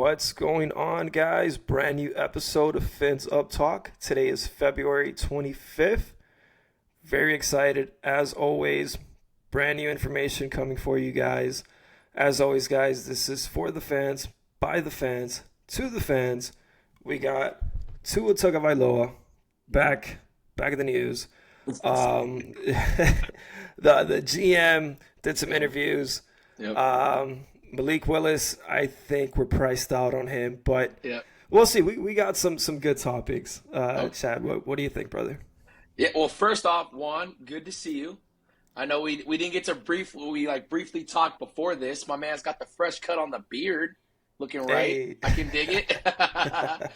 What's going on, guys? Brand new episode of Fins Up Talk. Today is February 25th. Very excited, as always. Brand new information coming for you guys. As always, guys, this is for the fans, by the fans, to the fans. We got Tua Tagovailoa back in the news. The GM did some interviews. Yep. Malik Willis, I think we're priced out on him, but Yep. we'll see. We got some good topics. Oh, Chad, what do you think, brother? yeah. Well, first off, Juan, good to see you. I know we didn't get to briefly talk before this. My man's got the fresh cut on the beard, looking right. Hey. I can dig it.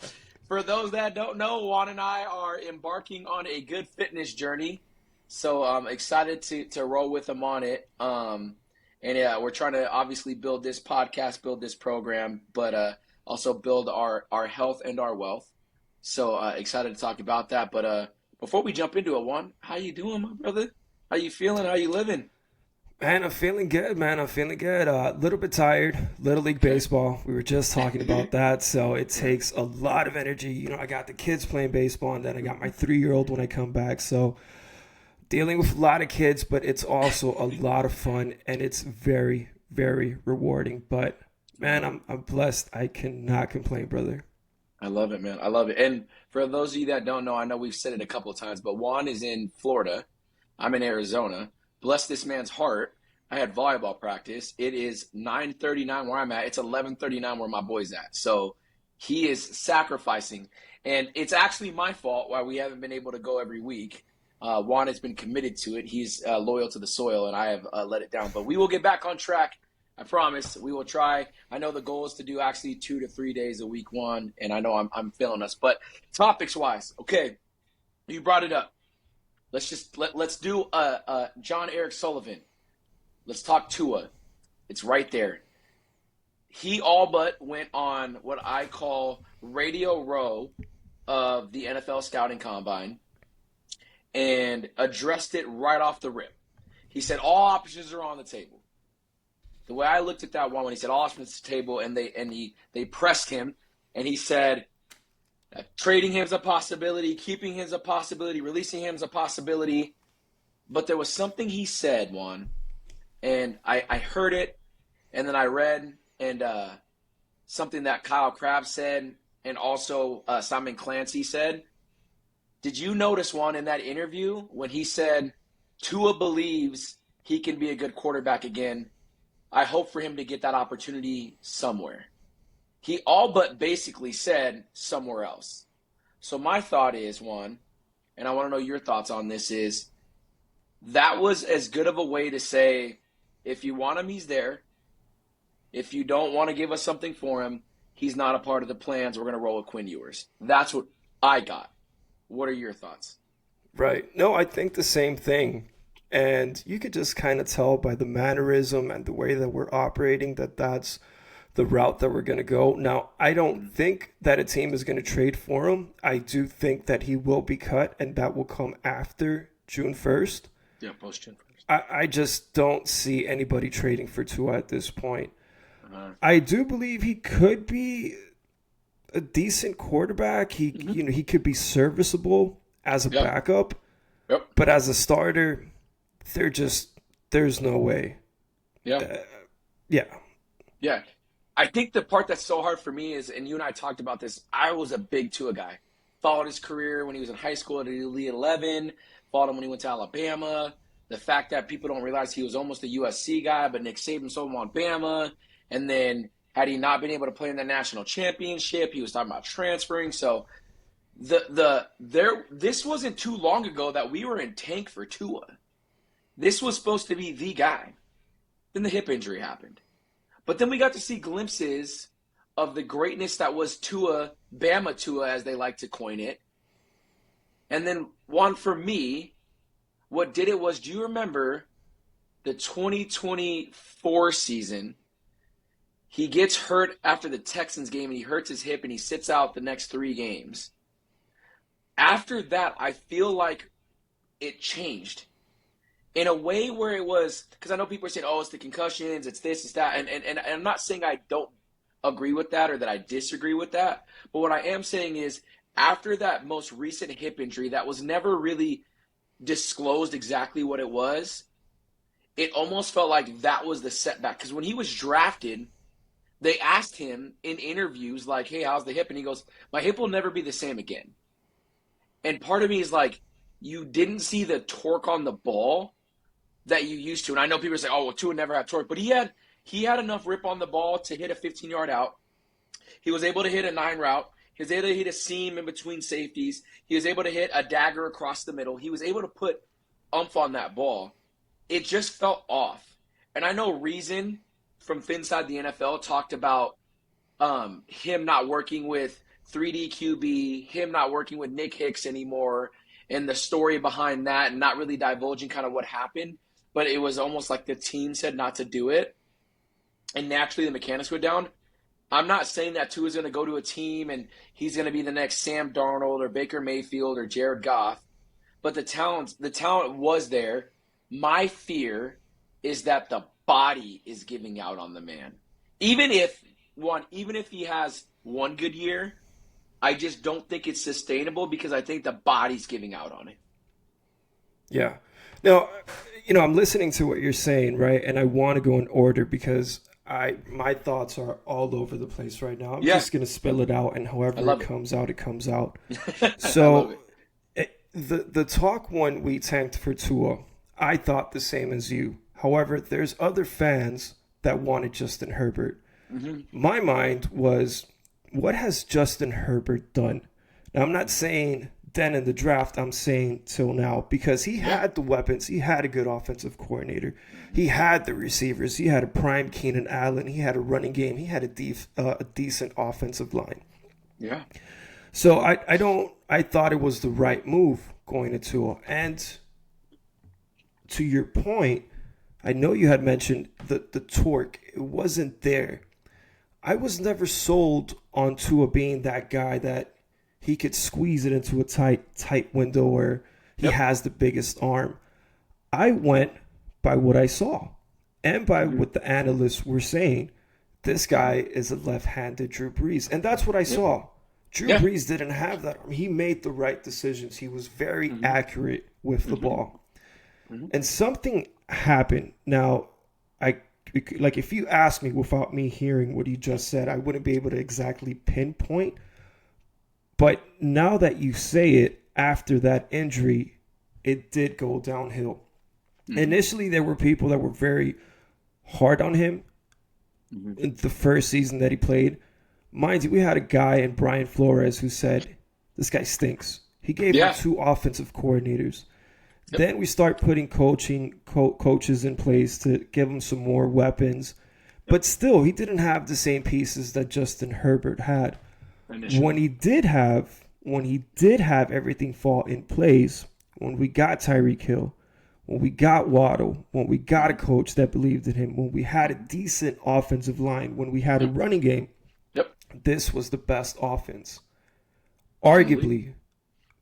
For those that don't know, Juan and I are embarking on a good fitness journey, so I'm excited to roll with him on it. And yeah, we're trying to obviously build this podcast, build this program, but also build our health and our wealth. So excited to talk about that. But before we jump into it, Juan, how you doing, my brother? How you feeling? How you living? Man, I'm feeling good, man. I'm feeling good. A little bit tired. Little League Baseball. We were just talking about that, so it takes a lot of energy. You know, I got the kids playing baseball, and then I got my 3-year-old when I come back, so dealing with a lot of kids, but it's also a lot of fun, and it's very, very rewarding. But man, I'm blessed. I cannot complain, brother. I love it, man. I love it. And for those of you that don't know, I know we've said it a couple of times, but Juan is in Florida. I'm in Arizona. Bless this man's heart. I had volleyball practice. It is 9:39 where I'm at. It's 11:39 where my boy's at. So he is sacrificing. And it's actually my fault why we haven't been able to go every week. Juan has been committed to it. He's loyal to the soil, and I have let it down. But we will get back on track. I promise. We will try. I know the goal is to do actually 2 to 3 days a week, Juan, and I know I'm feeling us. But topics-wise, okay, you brought it up. Let's do John Eric Sullivan. Let's talk Tua. It's right there. He all but went on what I call Radio Row of the NFL Scouting Combine and addressed it right off the rip. He said all options are on the table. The way I looked at that one when he said all options on the table, and they pressed him, and he said trading him is a possibility, keeping him is a possibility, releasing him is a possibility. But there was something he said, Juan, and I heard it, and then I read, and something that Kyle Krabs said, and also Simon Clancy said. Did you notice, Juan, in that interview when he said Tua believes he can be a good quarterback again? I hope for him to get that opportunity somewhere. He all but basically said somewhere else. So my thought is, Juan, and I want to know your thoughts on this, is that was as good of a way to say, if you want him, he's there. If you don't want to give us something for him, he's not a part of the plans. We're going to roll with Quinn Ewers. That's what I got. What are your thoughts? Right. No, I think the same thing. And you could just kind of tell by the mannerism and the way that we're operating that that's the route that we're going to go. Now, I don't think that a team is going to trade for him. I do think that he will be cut, and that will come after June 1st. Yeah, post June 1st. I just don't see anybody trading for Tua at this point. Uh-huh. I do believe he could be a decent quarterback. He could be serviceable as a Yep. backup, Yep. but as a starter, there's no way. Yeah. Yeah. Yeah. I think the part that's so hard for me is, and you and I talked about this, I was a big Tua guy. Followed his career when he was in high school at Elite 11, followed him when he went to Alabama. The fact that people don't realize he was almost a USC guy, but Nick Saban sold him on Bama. And then had he not been able to play in the national championship, he was talking about transferring. So this wasn't too long ago that we were in tank for Tua. This was supposed to be the guy. Then the hip injury happened. But then we got to see glimpses of the greatness that was Tua, Bama Tua, as they like to coin it. And then one for me, what did it was, do you remember the 2024 season? He gets hurt after the Texans game, and he hurts his hip, and he sits out the next 3 games. After that, I feel like it changed in a way where it was, because I know people are saying, oh, it's the concussions, it's this, it's that. And I'm not saying agree with that or that I disagree with that. But what I am saying is, after that most recent hip injury that was never really disclosed exactly what it was, it almost felt like that was the setback. Because when he was drafted, they asked him in interviews, like, hey, how's the hip? And he goes, my hip will never be the same again. And part of me is like, you didn't see the torque on the ball that you used to. And I know people say, oh, well, Tua never had torque. But he had enough rip on the ball to hit a 15-yard out. He was able to hit a 9 route. He was able to hit a seam in between safeties. He was able to hit a dagger across the middle. He was able to put umph on that ball. It just felt off. And I know Reason from Finside the NFL talked about him not working with 3D QB, him not working with Nick Hicks anymore, and the story behind that, and not really divulging kind of what happened. But it was almost like the team said not to do it. And naturally the mechanics went down. I'm not saying that Tua's going to go to a team and he's going to be the next Sam Darnold or Baker Mayfield or Jared Goff. But the talent was there. My fear is that the body is giving out on the man. Even if he has one good year, I just don't think it's sustainable because I think the body's giving out on it. Yeah. Now, I'm listening to what you're saying, right? And I want to go in order because my thoughts are all over the place right now. I'm just going to spill it out, and however it comes out, it comes out. So the talk when we tanked for Tua, I thought the same as you. However, there's other fans that wanted Justin Herbert. Mm-hmm. My mind was, what has Justin Herbert done? Now, I'm not saying then in the draft, I'm saying till now, because he had the weapons. He had a good offensive coordinator. He had the receivers. He had a prime Keenan Allen. He had a running game. He had a decent offensive line. Yeah. So I thought it was the right move going to Tua. And to your point, I know you had mentioned the torque. It wasn't there. I was never sold on Tua being that guy that he could squeeze it into a tight window where he has the biggest arm. I went by what I saw and by what the analysts were saying. This guy is a left-handed Drew Brees. And that's what I saw. Drew Brees didn't have that arm. He made the right decisions. He was very accurate with the ball. And something happened. Now, if you ask me without me hearing what you just said, I wouldn't be able to exactly pinpoint. But now that you say it, after that injury, it did go downhill. Initially, there were people that were very hard on him in the first season that he played. Mind you, we had a guy in Brian Flores who said, this guy stinks. He gave him 2 offensive coordinators. Then we start putting coaches in place to give him some more weapons. But still, he didn't have the same pieces that Justin Herbert had. When he did have everything fall in place, when we got Tyreek Hill, when we got Waddle, when we got a coach that believed in him, when we had a decent offensive line, when we had a running game, this was the best offense. Arguably,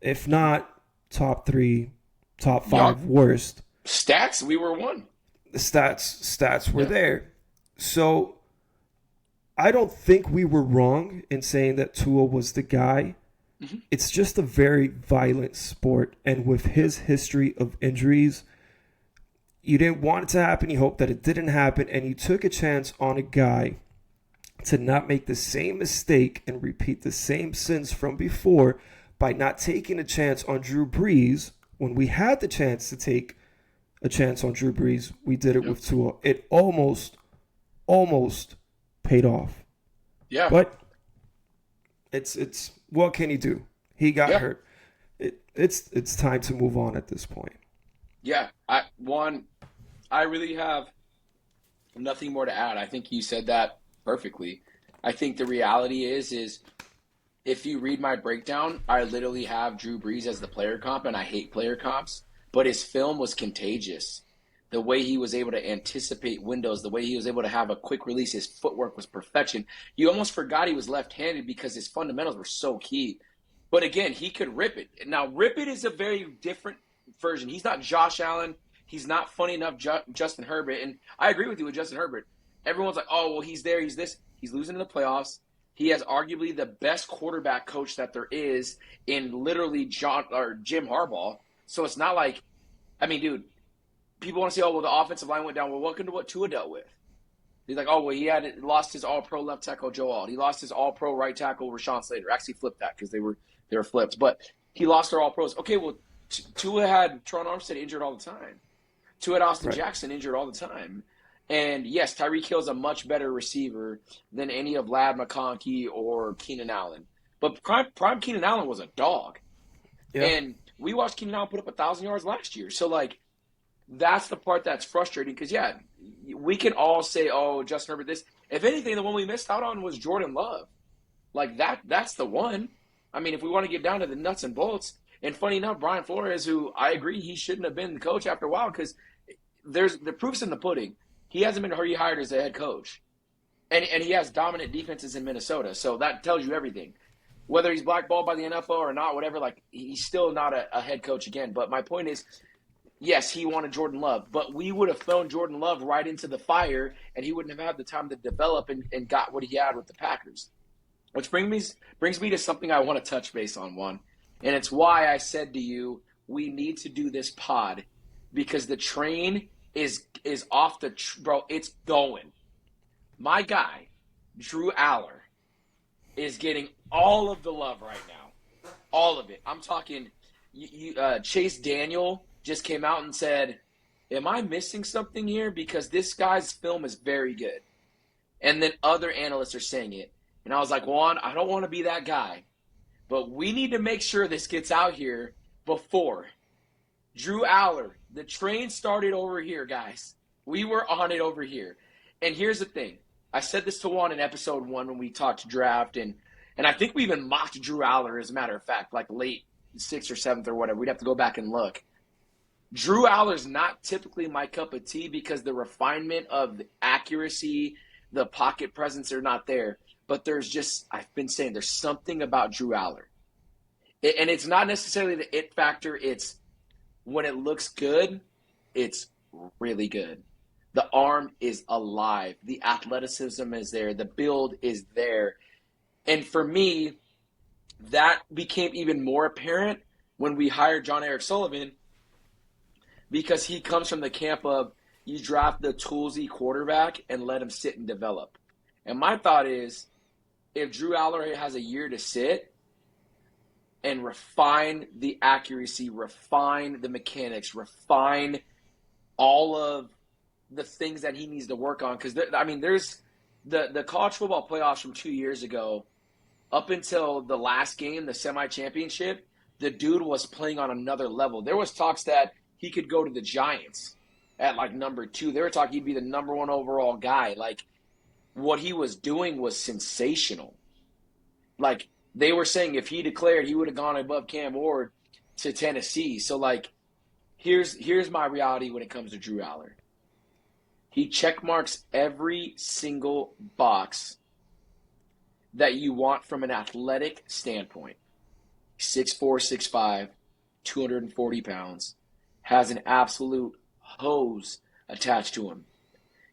if not top 3, top 5 worst. Stats, we were 1. The stats were there. So I don't think we were wrong in saying that Tua was the guy. It's just a very violent sport. And with his history of injuries, you didn't want it to happen. You hoped that it didn't happen. And you took a chance on a guy to not make the same mistake and repeat the same sins from before by not taking a chance on Drew Brees. When we had the chance to take a chance on Drew Brees, we did it with Tua. It almost paid off. Yeah. But it's what can you do? He got hurt. It's time to move on at this point. Yeah. I really have nothing more to add. I think you said that perfectly. I think the reality is if you read my breakdown, I literally have Drew Brees as the player comp, and I hate player comps, but his film was contagious. The way he was able to anticipate windows, the way he was able to have a quick release, his footwork was perfection. You almost forgot he was left-handed because his fundamentals were so key. But again, he could rip it. Now, rip it is a very different version. He's not Josh Allen. He's not funny enough Justin Herbert. And I agree with you with Justin Herbert. Everyone's like, oh, well, he's there, he's this. He's losing in the playoffs. He has arguably the best quarterback coach that there is in literally Jim Harbaugh. So it's not like, I mean, dude, people want to say, oh, well, the offensive line went down. Well, welcome to what Tua dealt with. He's like, oh, well, he had lost his all-pro left tackle, Joe Alt. He lost his all-pro right tackle, Rashawn Slater. Actually flipped that because they were flipped. But he lost their all-pros. Okay, well, Tua had Tron Armstead injured all the time. Tua had Austin Jackson injured all the time. And, yes, Tyreek Hill is a much better receiver than any of Ladd McConkey or Keenan Allen. But prime Keenan Allen was a dog. Yeah. And we watched Keenan Allen put up 1,000 yards last year. So, like, that's the part that's frustrating because, yeah, we can all say, oh, Justin Herbert this. If anything, the one we missed out on was Jordan Love. Like, that's the one. I mean, if we want to get down to the nuts and bolts. And funny enough, Brian Flores, who I agree he shouldn't have been the coach after a while because the proof's in the pudding. He hasn't been rehired as a head coach. And he has dominant defenses in Minnesota. So that tells you everything. Whether he's blackballed by the NFL or not, whatever, like, he's still not a head coach again. But my point is, yes, he wanted Jordan Love. But we would have thrown Jordan Love right into the fire, and he wouldn't have had the time to develop and got what he had with the Packers. Which brings me to something I want to touch base on, Juan. And it's why I said to you, we need to do this pod. Because the train is off the bro, it's going. My guy, Drew Aller, is getting all of the love right now. All of it. I'm talking Chase Daniel just came out and said, am I missing something here? Because this guy's film is very good. And then other analysts are saying it. And I was like, Juan, I don't want to be that guy. But we need to make sure this gets out here before. Drew Aller, the train started over here, guys. We were on it over here. And here's the thing. I said this to Juan in episode 1 when we talked draft, and I think we even mocked Drew Aller, as a matter of fact, like late 6th or 7th or whatever. We'd have to go back and look. Drew Aller's not typically my cup of tea because the refinement of the accuracy, the pocket presence are not there. But there's just, I've been saying, there's something about Drew Aller. And it's not necessarily the it factor. It's when it looks good, it's really good. The arm is alive. The athleticism is there. The build is there. And for me, that became even more apparent when we hired John Eric Sullivan because he comes from the camp of you draft the toolsy quarterback and let him sit and develop. And my thought is if Drew Aller has a year to sit and refine the accuracy, refine the mechanics, refine all of the things that he needs to work on. Because, there's the college football playoffs from 2 years ago, up until the last game, the semi-championship, the dude was playing on another level. There was talks that he could go to the Giants at, like, number 2. They were talking he'd be the number 1 overall guy. Like, what he was doing was sensational. Like, they were saying if he declared, he would have gone above Cam Ward to Tennessee. So, like, here's my reality when it comes to Drew Aller. He checkmarks every single box that you want from an athletic standpoint. 6'4", 6'5", 240 pounds, has an absolute hose attached to him.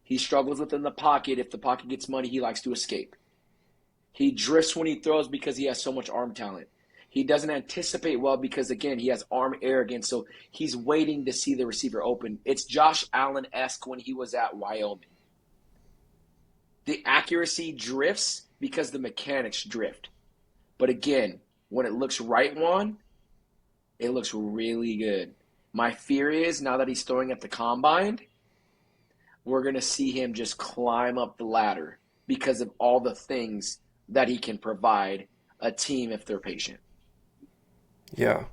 He struggles within the pocket. If the pocket gets muddy, he likes to escape. He drifts when he throws because he has so much arm talent. He doesn't anticipate well because, again, he has arm arrogance, so he's waiting to see the receiver open. It's Josh Allen-esque when he was at Wyoming. The accuracy drifts because the mechanics drift. But, again, when it looks right, Juan, it looks really good. My fear is now that he's throwing at the combine, we're going to see him just climb up the ladder because of all the things that he can provide a team if they're patient. Yeah.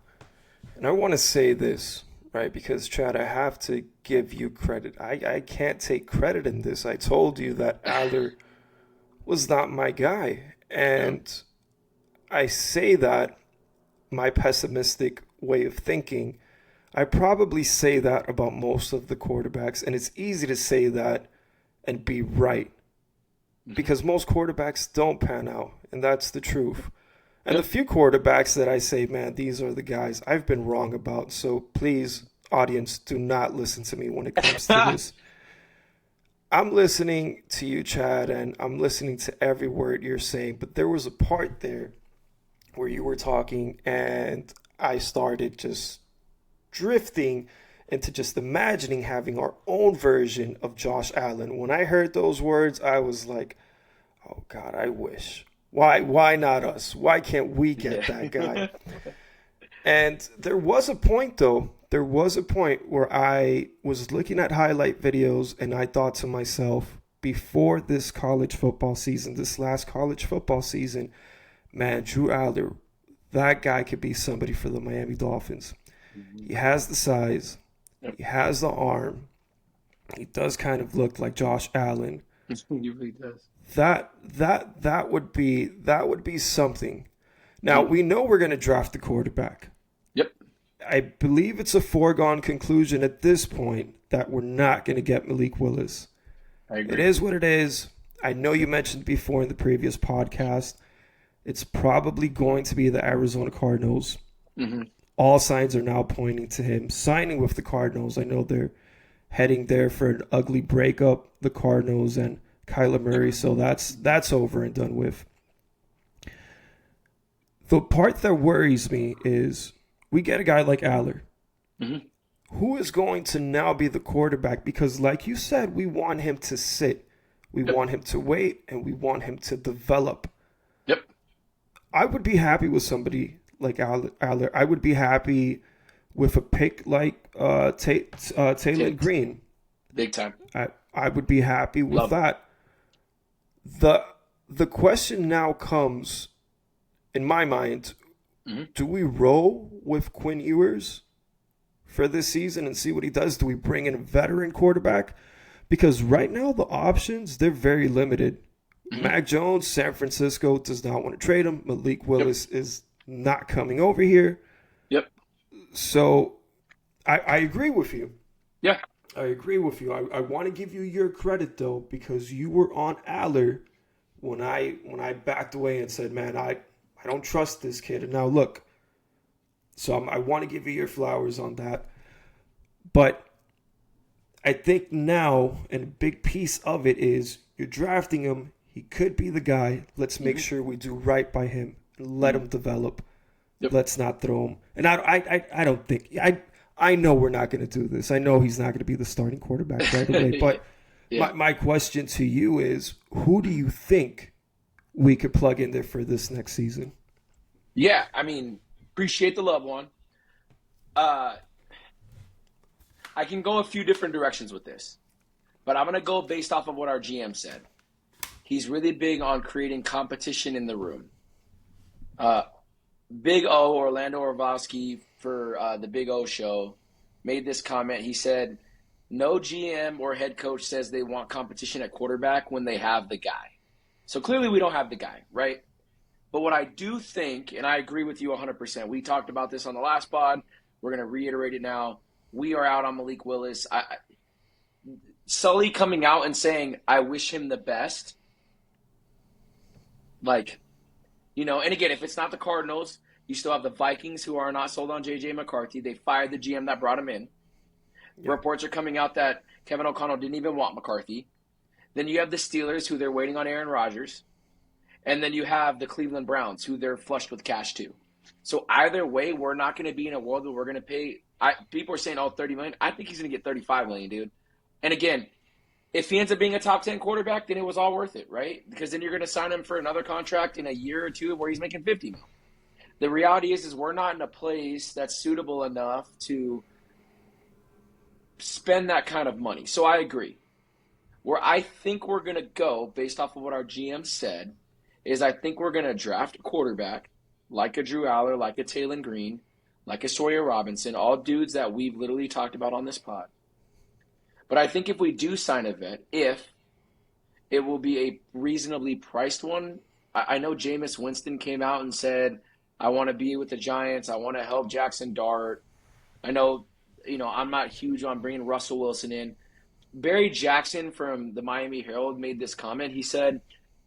And I want to say this, right? Because, Chad, I have to give you credit. I can't take credit in this. I told you that Aller was not my guy. And I say that, my pessimistic way of thinking, I probably say that about most of the quarterbacks. And it's easy to say that and be right. Because most quarterbacks don't pan out. And that's the truth. And the few quarterbacks that I say, man, these are the guys I've been wrong about. So please, audience, do not listen to me when it comes to this. I'm listening to you, Chad, and I'm listening to every word you're saying, but there was a part there where you were talking, and I started just drifting into just imagining having our own version of Josh Allen. When I heard those words, I was like, "Oh God, I wish. Why not us? Why can't we get Yeah. that guy?" And there was a point though. There was a point where I was looking at highlight videos and I thought to myself, before this college football season, this last college football season, man, Drew Aller, that guy could be somebody for the Miami Dolphins. Mhm. He has the size, Yep. he has the arm, he does kind of look like Josh Allen. He really does. That would be something. Now Mhm. we know we're going to draft the quarterback. Yep. I believe it's a foregone conclusion at this point that we're not going to get Malik Willis. I It agree. is what it is. I know you mentioned before in the previous podcast, it's probably going to be the Arizona Cardinals. Hmm. All signs are now pointing to him signing with the Cardinals. I know they're heading there for an ugly breakup, the Cardinals and Kyler Yep. Murray, so that's over and done with. The part that worries me is we get a guy like Aller. Hmm. Who is going to now be the quarterback? Because, like you said, we want him to sit, we Yep. want him to wait, and we want him to develop. Yep. I would be happy with somebody like Aller. I would be happy with a pick like Taylor Tate. Green. Big time. I would be happy with Love him. that. The the question now comes in my mind, Hmm. do we roll with Quinn Ewers for this season and see what he does? Do we bring in a veteran quarterback? Because right now the options, they're very limited. Hmm. Mac Jones, San Francisco does not want to trade him. Malik Yep. Willis is not coming over here. Yep. So I agree with you. Yeah. I agree with you. I want to give you your credit though, because you were on Aller when I backed away and said, "Man, I don't trust this kid." And now look, so I want to give you your flowers on that. But I think now, and a big piece of it is you're drafting him. He could be the guy. Let's make Hmm. sure we do right by him and let Hmm. him develop. Yep. Let's not throw him. And I don't think I know we're not going to do this. I know he's not going to be the starting quarterback right away. But Yeah. my question to you is, who do you think we could plug in there for this next season? Yeah. I mean, appreciate the love one. Uh, I can go a few different directions with this, but I'm going to go based off of what our GM said. He's really big on creating competition in the room. Uh, Big O, Orlando Orlovsky, for the Big O show, made this comment. He said, no GM or head coach says they want competition at quarterback when they have the guy. So clearly we don't have the guy, right? But what I do think, and I agree with you 100%, we talked about this on the last pod. We're going to reiterate it now. We are out on Malik Willis. Sully coming out and saying, I wish him the best. Like, and again, if it's not the Cardinals, you still have the Vikings who are not sold on J.J. McCarthy. They fired the GM that brought him in. Yeah. Reports are coming out that Kevin O'Connell didn't even want McCarthy. Then you have the Steelers who they're waiting on Aaron Rodgers. And then you have the Cleveland Browns who they're flushed with cash too. So either way, we're not going to be in a world where we're going to pay. People are saying, 30 million. I think he's going to get 35 million, dude. And again, if he ends up being a top 10 quarterback, then it was all worth it, right? Because then you're going to sign him for another contract in a year or two where he's making 50 million. The reality is we're not in a place that's suitable enough to spend that kind of money. So I agree. Where I think we're going to go, based off of what our GM said, is I think we're going to draft a quarterback like a Drew Aller, like a Taylor Green, like a Sawyer Robinson, all dudes that we've literally talked about on this pod. But I think if we do sign a vet, if it will be a reasonably priced one. I know Jameis Winston came out and said, I want to be with the Giants. I want to help Jackson Dart. I know, I'm not huge on bringing Russell Wilson in. Barry Jackson from the Miami Herald made this comment. He said,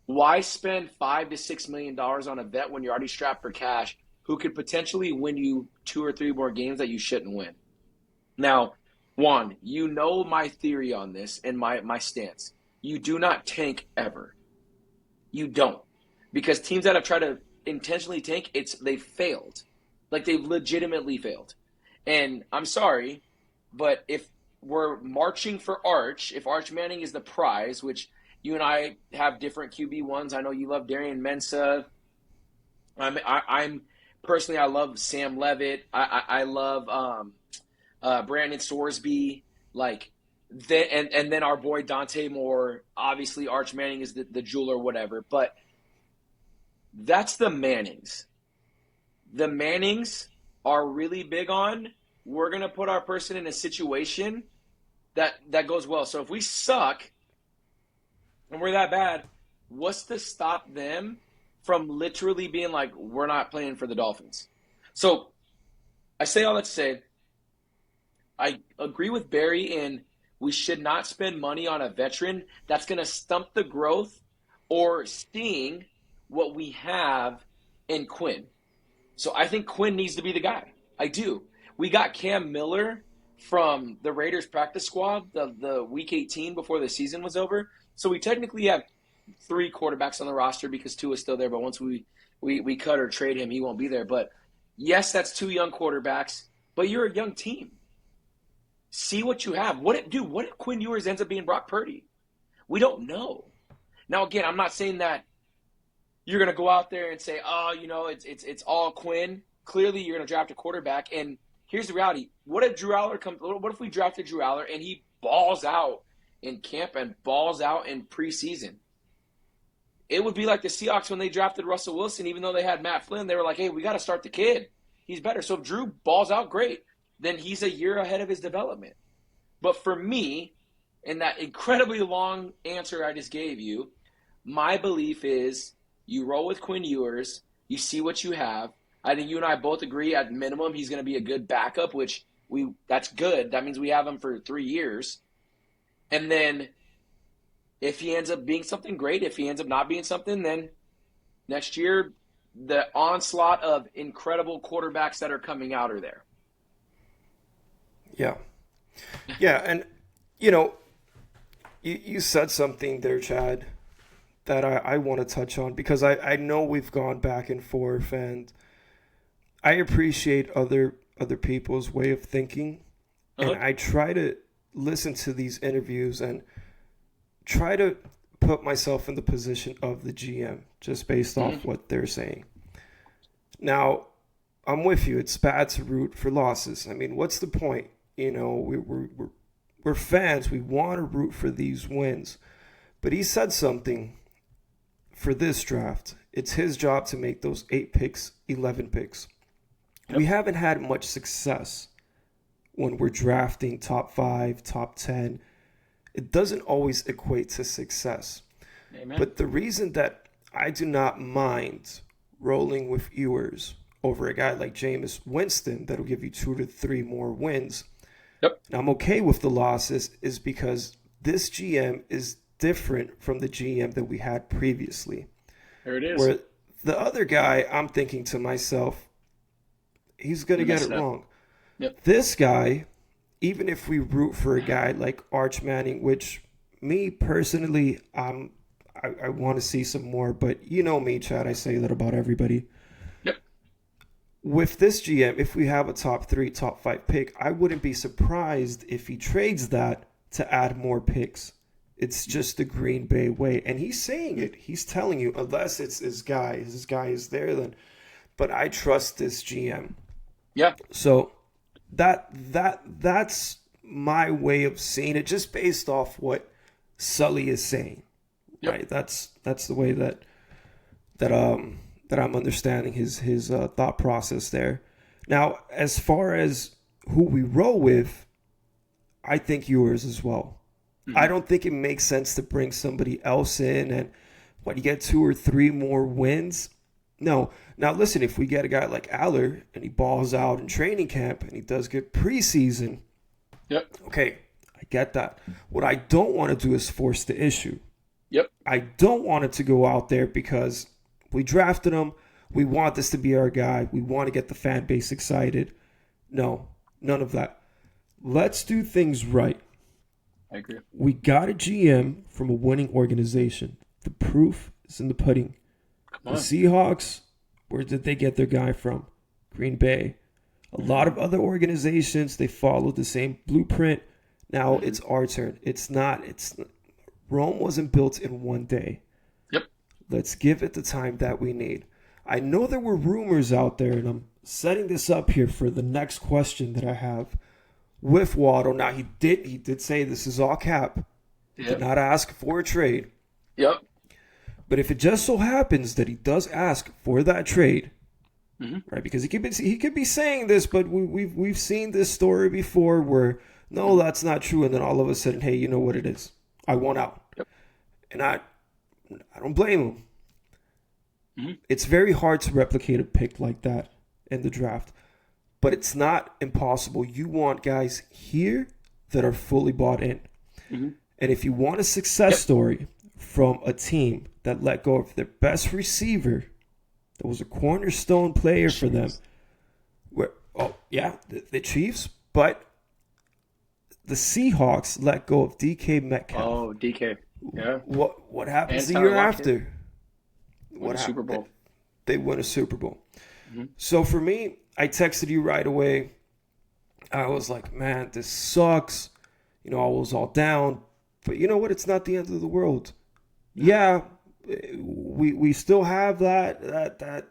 why spend $5 to $6 million on a vet when you're already strapped for cash who could potentially win you 2 or 3 more games that you shouldn't win? Now, Juan, you know my theory on this and my stance. You do not tank ever. You don't. Because teams that have tried to intentionally tank, they've failed. Like they've legitimately failed. And I'm sorry, but if we're marching for Arch, if Arch Manning is the prize, which you and I have different QB1s. I know you love Darian Mensah. I'm personally, I love Sam Levitt. I love Brandon Sorsby. Like and then our boy Dante Moore. Obviously, Arch Manning is the jewel or whatever. But that's the Mannings. The Mannings are really big on, we're gonna put our person in a situation that goes well. So if we suck and we're that bad, what's to stop them from literally being like, we're not playing for the Dolphins? So I say all that to say, I agree with Barry in we should not spend money on a veteran that's going to stump the growth or seeing what we have in Quinn. So I think Quinn needs to be the guy. I do. We got Cam Miller from the Raiders practice squad, the week 18 before the season was over. So we technically have 3 quarterbacks on the roster because 2 is still there. But once we cut or trade him, he won't be there. But yes, that's 2 young quarterbacks. But you're a young team. See what you have. What if Quinn Ewers ends up being Brock Purdy? We don't know. Now again, I'm not saying that you're going to go out there and say, oh, it's all Quinn. Clearly, you're going to draft a quarterback. And here's the reality: what if we drafted Drew Aller and he balls out in camp and balls out in preseason? It would be like the Seahawks when they drafted Russell Wilson. Even though they had Matt Flynn, they were like, hey, we got to start the kid. He's better. So if Drew balls out, great. Then he's a year ahead of his development. But for me, in that incredibly long answer I just gave you, my belief is you roll with Quinn Ewers, you see what you have. I think you and I both agree at minimum he's going to be a good backup, which that's good. That means we have him for 3 years. And then if he ends up being something, great. If he ends up not being something, then next year the onslaught of incredible quarterbacks that are coming out are there. Yeah. Yeah, and, you said something there, Chad, that I want to touch on because I know we've gone back and forth, and I appreciate other people's way of thinking, and I try to listen to these interviews and try to put myself in the position of the GM just based off what they're saying. Now, I'm with you. It's bad to root for losses. I mean, what's the point? We're fans. We want to root for these wins. But he said something for this draft. It's his job to make those 8 picks, 11 picks. Yep. We haven't had much success when we're drafting top 5, top 10. It doesn't always equate to success. Amen. But the reason that I do not mind rolling with Ewers over a guy like Jameis Winston that'll give you 2 to 3 more wins, yep, and I'm okay with the losses, is because this GM is different from the GM that we had previously. There it is. Where the other guy, I'm thinking to myself, he's going to get it wrong. Yep. This guy, even if we root for a guy like Arch Manning, which me personally, I want to see some more, but you know me, Chad, I say that about everybody. Yep. With this GM, if we have a top 3, top 5 pick, I wouldn't be surprised if he trades that to add more picks. It's just the Green Bay way. And he's saying it. He's telling you, unless it's his guy is there then. But I trust this GM. Yeah. So that's my way of seeing it, just based off what Sully is saying. Yep. Right? That's the way that I'm understanding his thought process there. Now, as far as who we roll with, I think yours as well. Mm-hmm. I don't think it makes sense to bring somebody else in and you get 2 or 3 more wins. No. Now, listen, if we get a guy like Aller and he balls out in training camp and he does good preseason, yep, okay, I get that. What I don't want to do is force the issue. Yep. I don't want it to go out there because we drafted him. We want this to be our guy. We want to get the fan base excited. No, none of that. Let's do things right. I agree. We got a GM from a winning organization. The proof is in the pudding. Come The on. Seahawks, where did they get their guy from? Green Bay. A lot of other organizations, they followed the same blueprint. Now it's our turn. Rome wasn't built in one day. Yep. Let's give it the time that we need. I know there were rumors out there, and I'm setting this up here for the next question that I have with Waddle. Now he did say this is all cap. He did not ask for a trade. Yep. But if it just so happens that he does ask for that trade, right? Because he could be saying this, but we've seen this story before where no, that's not true, and then all of a sudden, hey, you know what it is? I want out, and I don't blame him. It's very hard to replicate a pick like that in the draft, but it's not impossible. You want guys here that are fully bought in, and if you want a success story from a team that let go of their best receiver, that was a cornerstone player for them. The Chiefs, but the Seahawks let go of DK Metcalf. Oh, DK. Yeah. What happens And the year Tyler Lockett. after? Win a Super Bowl. They win a Super Bowl. So for me, I texted you right away. I was like, man, this sucks. I was all down. But you know what? It's not the end of the world. Yeah, we still have that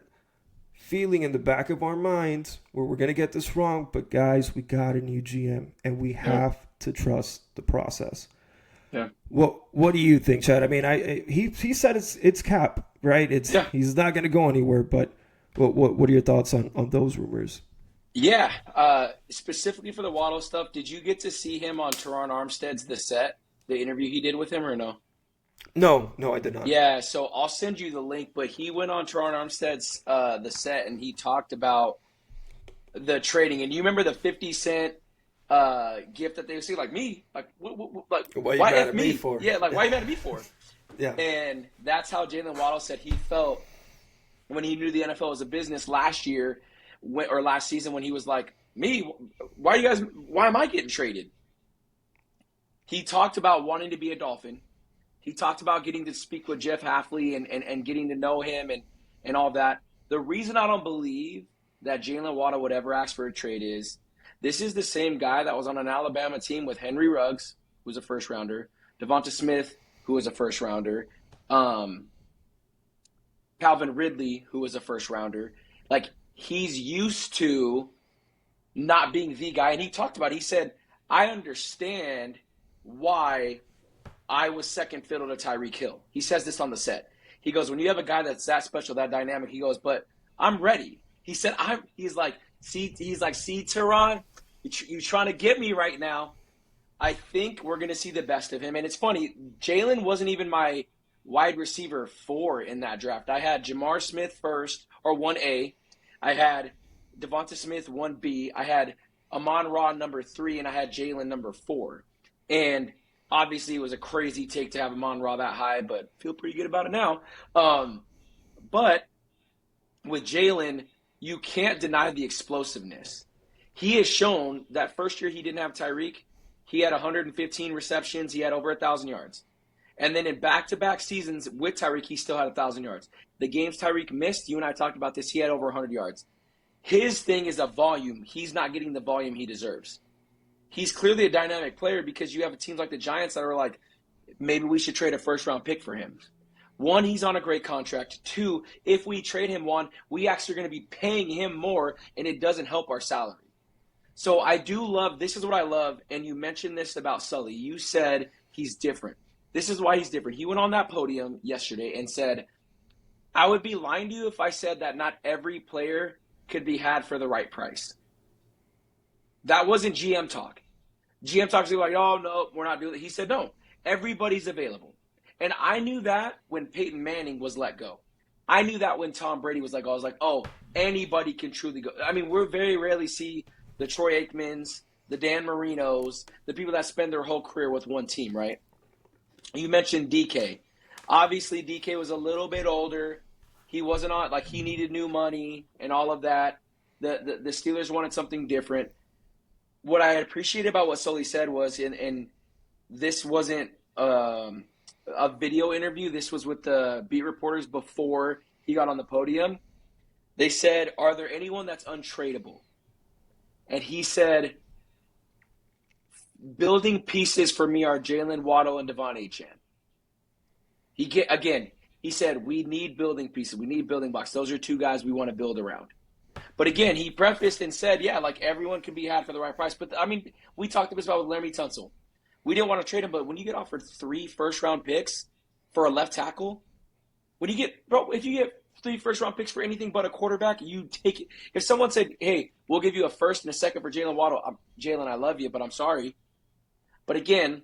feeling in the back of our minds where we're going to get this wrong. But guys, we got a new GM, and we have to trust the process. Yeah. What do you think, Chad? I mean, he said it's cap, right? He's not going to go anywhere. But what are your thoughts on those rumors? Yeah. Specifically for the Waddle stuff, did you get to see him on Teron Armstead's the interview he did with him, or no? No, I did not. Yeah, so I'll send you the link, but he went on Teron Armstead's the set, and he talked about the trading. And you remember the 50 cent gift that they would see, like me, like Why you why mad F at me me for? Yeah, like why you mad at me for? Yeah. And that's how Jalen Waddle said he felt when he knew the NFL was a business last year or last season, when he was like, me, why am I getting traded? He talked about wanting to be a Dolphin. He talked about getting to speak with Jeff Hafley and getting to know him and all that. The reason I don't believe that Jalen Waddle would ever ask for a trade is this is the same guy that was on an Alabama team with Henry Ruggs, who's a first rounder, Devonta Smith, who was a first rounder, Calvin Ridley, who was a first rounder. Like, he's used to not being the guy. And he talked about it. He said, I understand why I was second fiddle to Tyreek Hill. He says this on the set. He goes, when you have a guy that's that special, that dynamic, he goes, but I'm ready. He said, he's like, see, Teron, you're trying to get me right now. I think we're going to see the best of him. And it's funny, Jalen wasn't even my wide receiver 4 in that draft. I had Jamar Smith first, or 1A. I had Devonta Smith 1B. I had Amon-Ra number 3, and I had Jalen number 4. And obviously, it was a crazy take to have Amon-Ra that high, but feel pretty good about it now. But with Jalen, you can't deny the explosiveness. He has shown that first year he didn't have Tyreek, he had 115 receptions. He had over 1,000 yards. And then in back-to-back seasons with Tyreek, he still had 1,000 yards. The games Tyreek missed, you and I talked about this, he had over 100 yards. His thing is a volume. He's not getting the volume he deserves. He's clearly a dynamic player because you have teams like the Giants that are like, maybe we should trade a first-round pick for him. 1, he's on a great contract. 2, if we trade him, 1, we actually are going to be paying him more, and it doesn't help our salary. So I do love, this is what I love, and you mentioned this about Sully. You said he's different. This is why he's different. He went on that podium yesterday and said, I would be lying to you if I said that not every player could be had for the right price. That wasn't GM talk. GM talk is like, oh, no, we're not doing it. He said, no, everybody's available. And I knew that when Peyton Manning was let go. I knew that when Tom Brady was let go. I was like, oh, anybody can truly go. I mean, we're very rarely see the Troy Aikmans, the Dan Marinos, the people that spend their whole career with one team, right? You mentioned DK. Obviously, DK was a little bit older. He wasn't on, like, he needed new money and all of that. The Steelers wanted something different. what I appreciated about what Sully said was, and this wasn't a video interview. This was with the beat reporters before he got on the podium. They said, "Are there anyone that's untradeable?" And he said, "Building pieces for me are Jalen Waddle and Devon Achane." He said, "We need building pieces. We need building blocks. Those are two guys we want to build around." But again, he prefaced and said, "Yeah, like everyone can be had for the right price." But I mean, we talked about with Laramie Tunsil. We didn't want to trade him, but when you get offered 3 first-round picks for a left tackle, if you get 3 first-round picks for anything but a quarterback, you take it. If someone said, "Hey, we'll give you a first and a second for Jalen Waddle," Jalen, I love you, but I'm sorry. But again,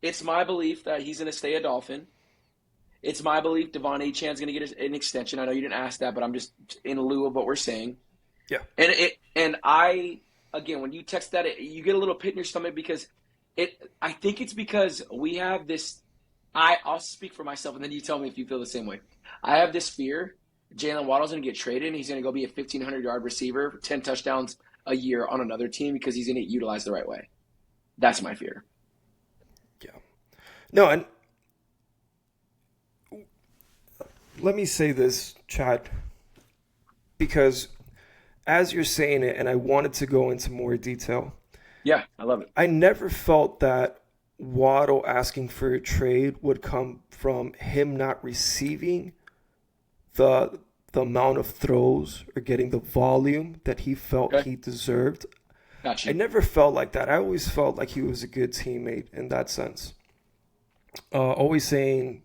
it's my belief that he's going to stay a Dolphin. It's my belief Devon Achane's going to get an extension. I know you didn't ask that, but I'm just in lieu of what we're saying. Yeah. And I, again, when you text that, you get a little pit in your stomach because I think it's because we have this. I'll speak for myself, and then you tell me if you feel the same way. I have this fear Jalen Waddle's going to get traded, and he's going to go be a 1,500-yard receiver, 10 touchdowns a year on another team because he's going to get utilized the right way. That's my fear. Yeah. No, and let me say this, Chad, because as you're saying it, and I wanted to go into more detail. Yeah, I love it. I never felt that Waddle asking for a trade would come from him not receiving the amount of throws or getting the volume that he felt he deserved. Gotcha. I never felt like that. I always felt like he was a good teammate in that sense. Always saying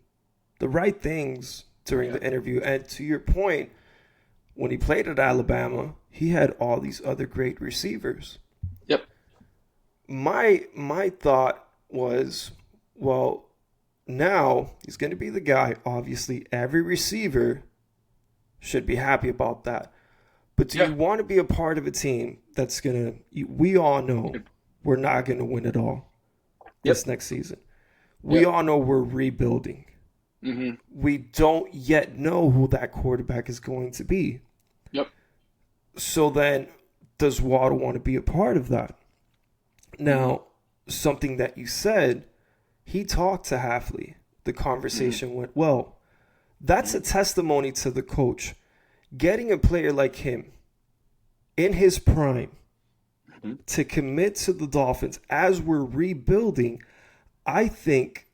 the right things during the interview. And to your point, when he played at Alabama, he had all these other great receivers. Yep. My thought was, well, now he's going to be the guy. Obviously, every receiver should be happy about that. But do you want to be a part of a team that's going to – we all know we're not going to win it all this next season. We all know we're rebuilding. Mm-hmm. We don't yet know who that quarterback is going to be. Yep. So then does Waddle want to be a part of that? Now, something that you said, he talked to Hafley. The conversation went well. That's a testimony to the coach. Getting a player like him in his prime to commit to the Dolphins as we're rebuilding, I think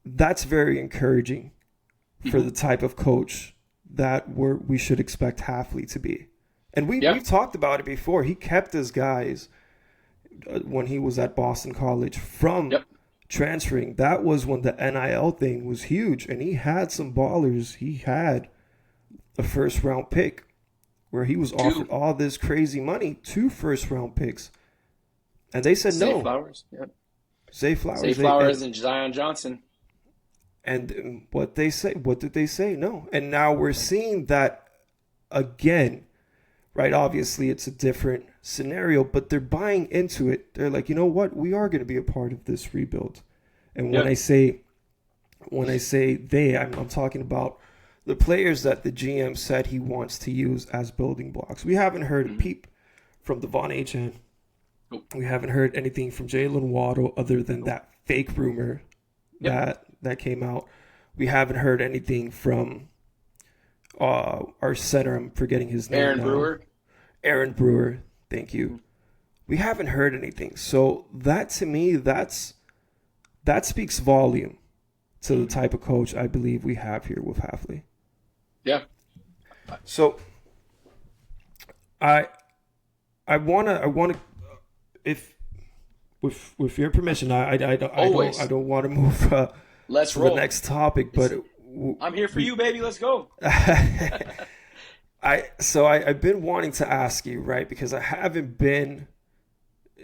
that's very encouraging for the type of coach that we should expect Hafley to be. And we've talked about it before. He kept his guys when he was at Boston College from transferring. That was when the NIL thing was huge, and he had some ballers. He had a first-round pick where he was offered all this crazy money, 2 first-round picks. And they said no. Zay Flowers. Yep. Zay Flowers. Zay Flowers and Zion Johnson. And what did they say? No. And now we're seeing that again, right? Obviously, it's a different scenario, but they're buying into it. They're like, you know what? We are going to be a part of this rebuild. And when I say they, I'm talking about the players that the GM said he wants to use as building blocks. We haven't heard a peep from Devon Achane. We haven't heard anything from Jalen Waddle other than that fake rumor that came out. We haven't heard anything from our center. I'm forgetting his name now. Aaron Brewer. Thank you. We haven't heard anything. So that, to me, that speaks volume to the type of coach I believe we have here with Hafley. Yeah. So I wanna if with your permission, I don't want to move Let's to roll. the next topic, but I'm here for you, baby. Let's go. I've been wanting to ask you, right, because I haven't been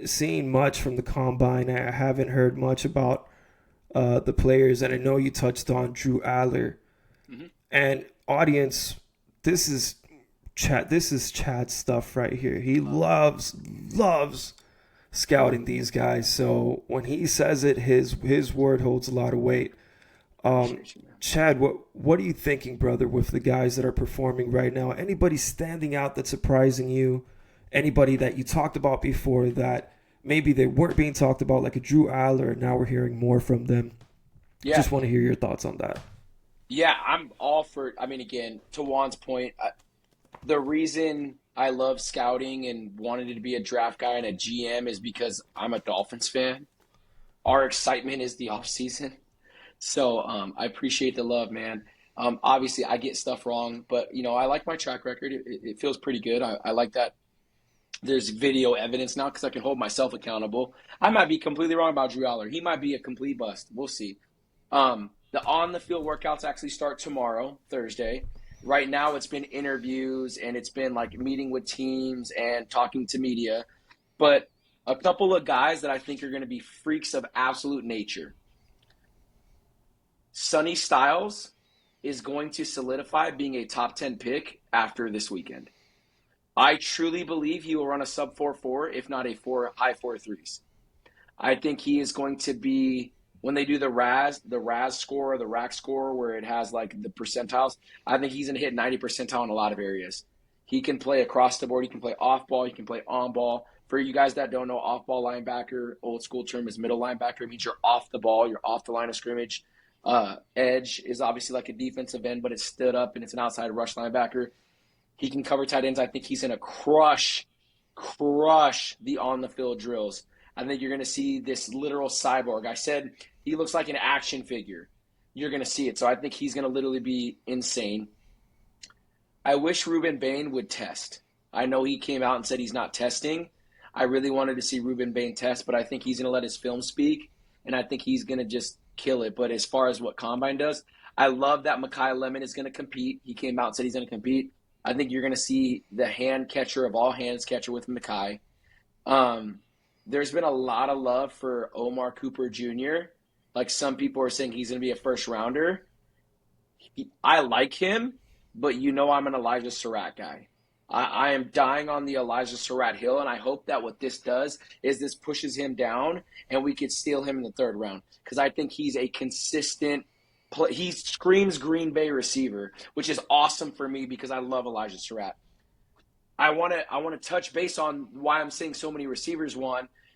seeing much from the combine. I haven't heard much about the players, and I know you touched on Drew Aller. And audience, this is Chad's stuff right here. He loves scouting these guys. So when he says it, his word holds a lot of weight. Chad, what are you thinking, brother, with the guys that are performing right now? Anybody standing out that's surprising you? Anybody that you talked about before that maybe they weren't being talked about, like a Drew Aller. Now we're hearing more from them. Yeah, Just want to hear your thoughts on that. yeah, I'm all for. I mean, again, to Juan's point, the reason I love scouting and wanted to be a draft guy and a GM is because I'm a Dolphins fan. Our excitement is the off season. So I appreciate the love, man. Obviously, I get stuff wrong, but I like my track record. It feels pretty good. I like that there's video evidence now because I can hold myself accountable. I might be completely wrong about Drew Aller. He might be a complete bust. We'll see. The on the field workouts actually start tomorrow, Thursday. Right now, it's been interviews and it's been like meeting with teams and talking to media. But a couple of guys that I think are going to be freaks of absolute nature. Sonny Styles is going to solidify being a top 10 pick after this weekend. I truly believe he will run a sub 4.4, if not a high 4.3s. I think he is going to be, when they do the RAS score, or the rack score, where it has like the percentiles, I think he's going to hit 90 percentile in a lot of areas. He can play across the board. He can play off ball. He can play on ball. For you guys that don't know, off ball linebacker, old school term is middle linebacker. It means you're off the ball. You're off the line of scrimmage. Edge is obviously like a defensive end, but it's stood up and it's an outside rush linebacker. He can cover tight ends. I think he's going to crush the on-the-field drills. I think you're going to see this literal cyborg. I said he looks like an action figure. You're going to see it. So I think he's going to literally be insane. I wish Ruben Bain would test. I know he came out and said he's not testing. I really wanted to see Ruben Bain test, but I think he's going to let his film speak, and I think he's going to just kill it. But as far as what Combine does, I love that Mekhi Lemon is going to compete. He came out and said he's going to compete. I think you're going to see the hand catcher of all hands catcher with Mekhi. There's been a lot of love for Omar Cooper Jr. Like some people are saying he's going to be a first rounder. I like him, but I'm an Elijah Surratt guy. I am dying on the Elijah Surratt hill, and I hope that what this does is this pushes him down and we could steal him in the third round because I think he's a consistent he screams Green Bay receiver, which is awesome for me because I love Elijah Surratt. I want to touch base on why I'm saying so many receivers,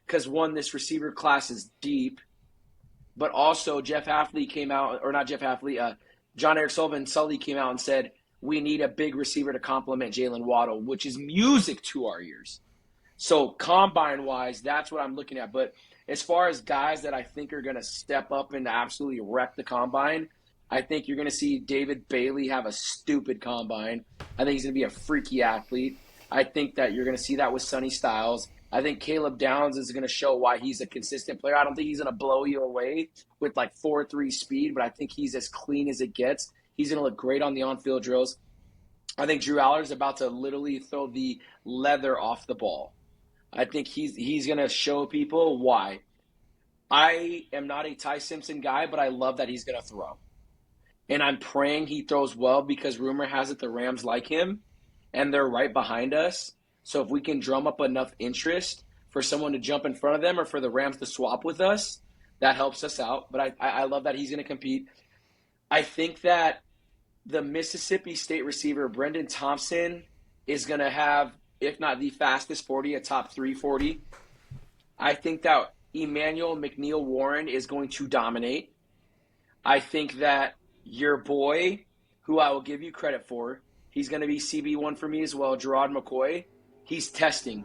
because this receiver class is deep, but also Jeff Hafley came out, or not Jeff Hafley, John Eric Sullivan, Sully came out and said, we need a big receiver to complement Jalen Waddle, which is music to our ears. So combine-wise, that's what I'm looking at. But as far as guys that I think are going to step up and absolutely wreck the combine, I think you're going to see David Bailey have a stupid combine. I think he's going to be a freaky athlete. I think that you're going to see that with Sonny Styles. I think Caleb Downs is going to show why he's a consistent player. I don't think he's going to blow you away with like 4.3 speed, but I think he's as clean as it gets. He's going to look great on the on-field drills. I think Drew Aller is about to literally throw the leather off the ball. I think he's going to show people why. I am not a Ty Simpson guy, but I love that he's going to throw. And I'm praying he throws well because rumor has it the Rams like him, and they're right behind us. So if we can drum up enough interest for someone to jump in front of them or for the Rams to swap with us, that helps us out. But I love that he's going to compete. I think that the Mississippi State receiver, Brendan Thompson, is going to have, if not the fastest 40, a top 340. I think that Emmanuel McNeil Warren is going to dominate. I think that your boy, who I will give you credit for, he's going to be CB1 for me as well, Gerard McCoy. He's testing.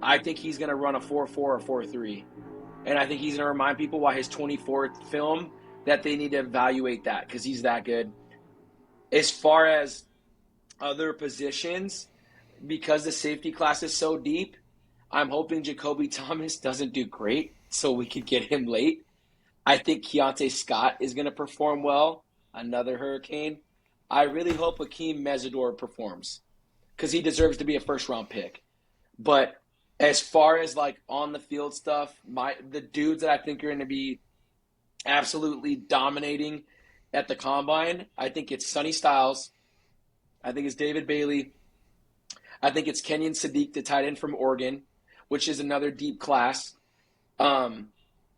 I think he's going to run a 4.4 or 4.3. And I think he's going to remind people why his 24th film that they need to evaluate that because he's that good. As far as other positions, because the safety class is so deep, I'm hoping Jacoby Thomas doesn't do great so we could get him late. I think Keontae Scott is going to perform well, another Hurricane. I really hope Akeem Mesidor performs because he deserves to be a first-round pick. But as far as like on-the-field stuff, the dudes that I think are going to be absolutely dominating at the Combine, I think it's Sonny Styles. I think it's David Bailey. I think it's Kenyon Sadiq, the tight end from Oregon, which is another deep class. And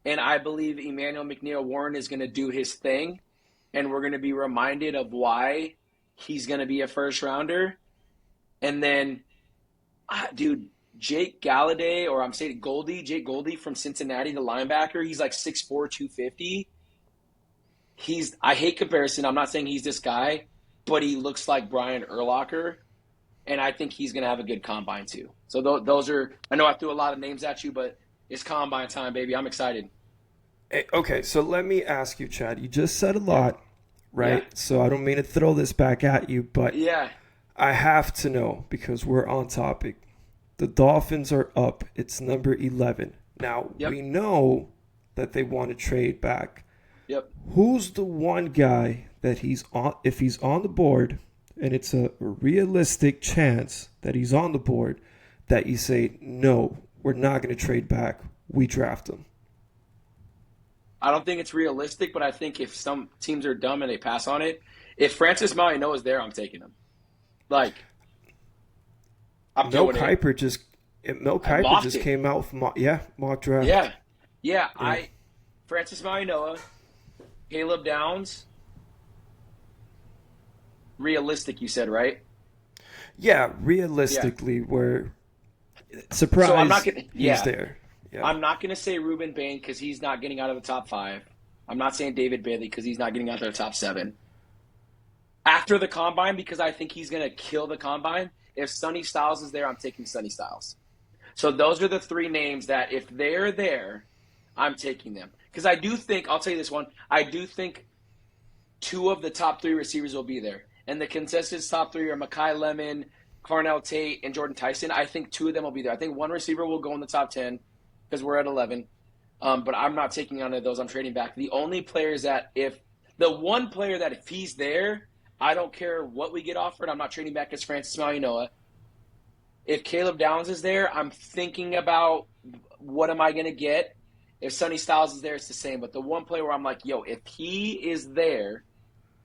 I believe Emmanuel McNeil Warren is going to do his thing, and we're going to be reminded of why he's going to be a first rounder. And then, dude, Jake Galladay, or I'm saying Jake Goldie from Cincinnati, the linebacker. He's like 6'4", 250. I hate comparison. I'm not saying he's this guy, but he looks like Brian Urlacher, and I think he's going to have a good combine too. So those are, I know I threw a lot of names at you, but it's combine time, baby. I'm excited. Hey, okay, so let me ask you, Chad. You just said a Yeah. lot, right? Yeah. So I don't mean to throw this back at you, but Yeah. I have to know because we're on topic. The Dolphins are up. It's number 11. Now, Yep. we know that they want to trade back. Yep. Who's the one guy that he's on, if he's on the board, and it's a realistic chance that he's on the board, that you say, no, we're not going to trade back. We draft him. I don't think it's realistic, but I think if some teams are dumb and they pass on it, if Francis Mauigoa is there, I'm taking him. Like, I'm Mel doing it. Kiper just mocked it. came out with mock draft. Yeah. Yeah. Francis Mauigoa, Caleb Downs, realistic, you said, right? Yeah, realistically, we're So surprised I'm not gonna. he's Yeah. there. Yeah. I'm not going to say Ruben Bain because he's not getting out of the top 5. I'm not saying David Bailey because he's not getting out of the top 7. After the combine, because I think he's going to kill the combine, if Sonny Styles is there, I'm taking Sonny Styles. So those are the 3 names that if they're there, I'm taking them. Because I do think, I'll tell you this one, I do think 2 of the top 3 receivers will be there. And the consensus top 3 are Mekhi Lemon, Carnell Tate, and Jordan Tyson. I think 2 of them will be there. I think 1 receiver will go in the top 10. Because we're at 11. But I'm not taking on those. I'm trading back. The only players that if he's there, I don't care what we get offered. I'm not trading back is Francis Mauigoa. If Caleb Downs is there, I'm thinking about what am I going to get. If Sonny Styles is there, it's the same. But the one player where I'm like, yo, if he is there,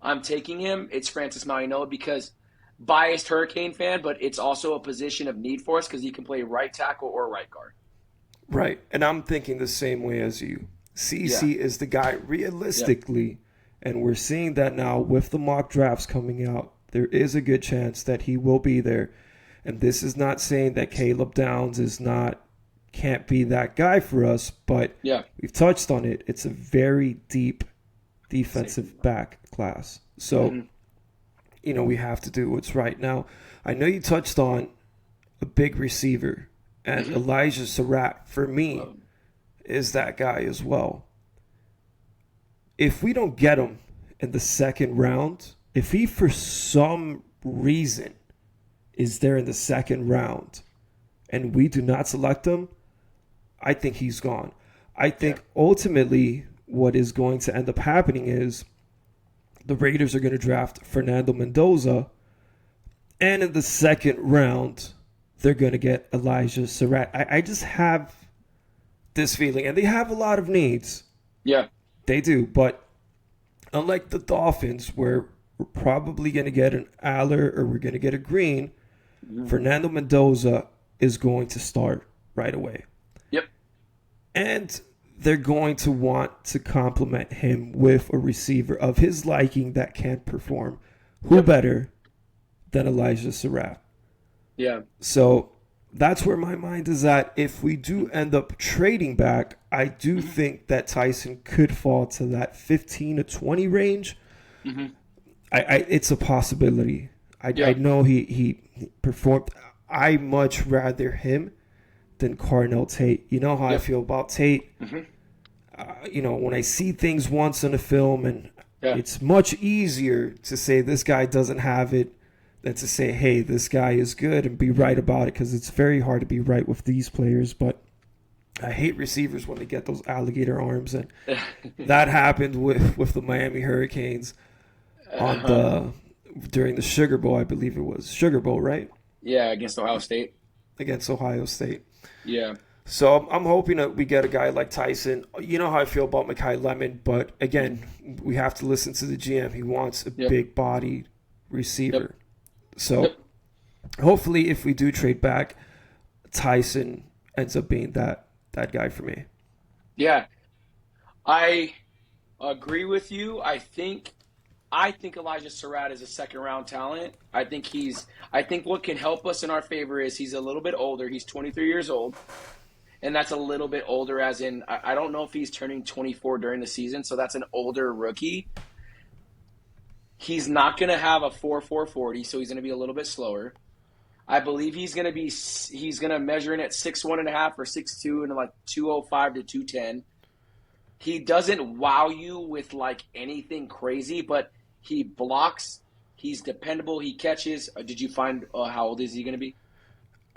I'm taking him. It's Francis Mauigoa because biased Hurricane fan, but it's also a position of need for us because he can play right tackle or right guard. Right. And I'm thinking the same way as you. CC is the guy realistically, and we're seeing that now with the mock drafts coming out. There is a good chance that he will be there. And this is not saying that Caleb Downs can't be that guy for us, but we've touched on it. It's a very deep defensive back class. So, we have to do what's right. Now, I know you touched on a big receiver. And Elijah Surratt, for me, is that guy as well. If we don't get him in the second round, if he for some reason is there in the second round and we do not select him, I think he's gone. I think ultimately what is going to end up happening is the Raiders are going to draft Fernando Mendoza, and in the second round they're going to get Elijah Surratt. I just have this feeling, and they have a lot of needs. Yeah. They do, but unlike the Dolphins, where we're probably going to get an Aller or we're going to get a Green, Fernando Mendoza is going to start right away. Yep. And they're going to want to complement him with a receiver of his liking that can perform. Who better than Elijah Surratt? Yeah. So that's where my mind is at. If we do end up trading back, I do think that Tyson could fall to that 15 to 20 range. It's a possibility. I know he performed. I much rather him than Carnell Tate. You know how I feel about Tate. When I see things once in a film, and it's much easier to say this guy doesn't have it than to say, hey, this guy is good and be right about it, because it's very hard to be right with these players. But I hate receivers when they get those alligator arms, and that happened with the Miami Hurricanes during the Sugar Bowl, I believe it was. Sugar Bowl, right? Yeah, against Ohio State. Against Ohio State. Yeah. So I'm hoping that we get a guy like Tyson. You know how I feel about Mekhi Lemon, but again, we have to listen to the GM. He wants a big-bodied receiver. So hopefully if we do trade back, Tyson ends up being that guy for me. Yeah. I agree with you. I think I think Elijah Surratt is a second-round talent. I think what can help us in our favor is he's a little bit older. He's 23 years old, and that's a little bit older as in I don't know if he's turning 24 during the season, so that's an older rookie. He's not going to have a 4.40, so he's going to be a little bit slower. I believe he's going to measure in at 6'1.5" or 6'2" and like 205 to 210. He doesn't wow you with like anything crazy, but he blocks. He's dependable. He catches. Did you find how old is he going to be?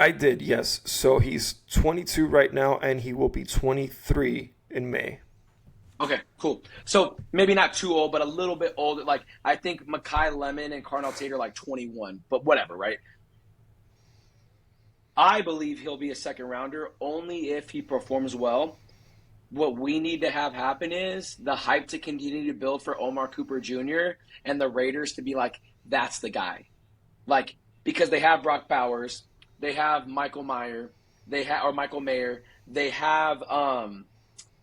I did, yes. So he's 22 right now, and he will be 23 in May. Okay, cool. So maybe not too old, but a little bit older. Like I think Mekhi Lemon and Carnell Tate are like 21, but whatever, right? I believe he'll be a second rounder only if he performs well. What we need to have happen is the hype to continue to build for Omar Cooper Jr. and the Raiders to be like, that's the guy. Like, because they have Brock Bowers, they have Michael Mayer, Michael Mayer, they have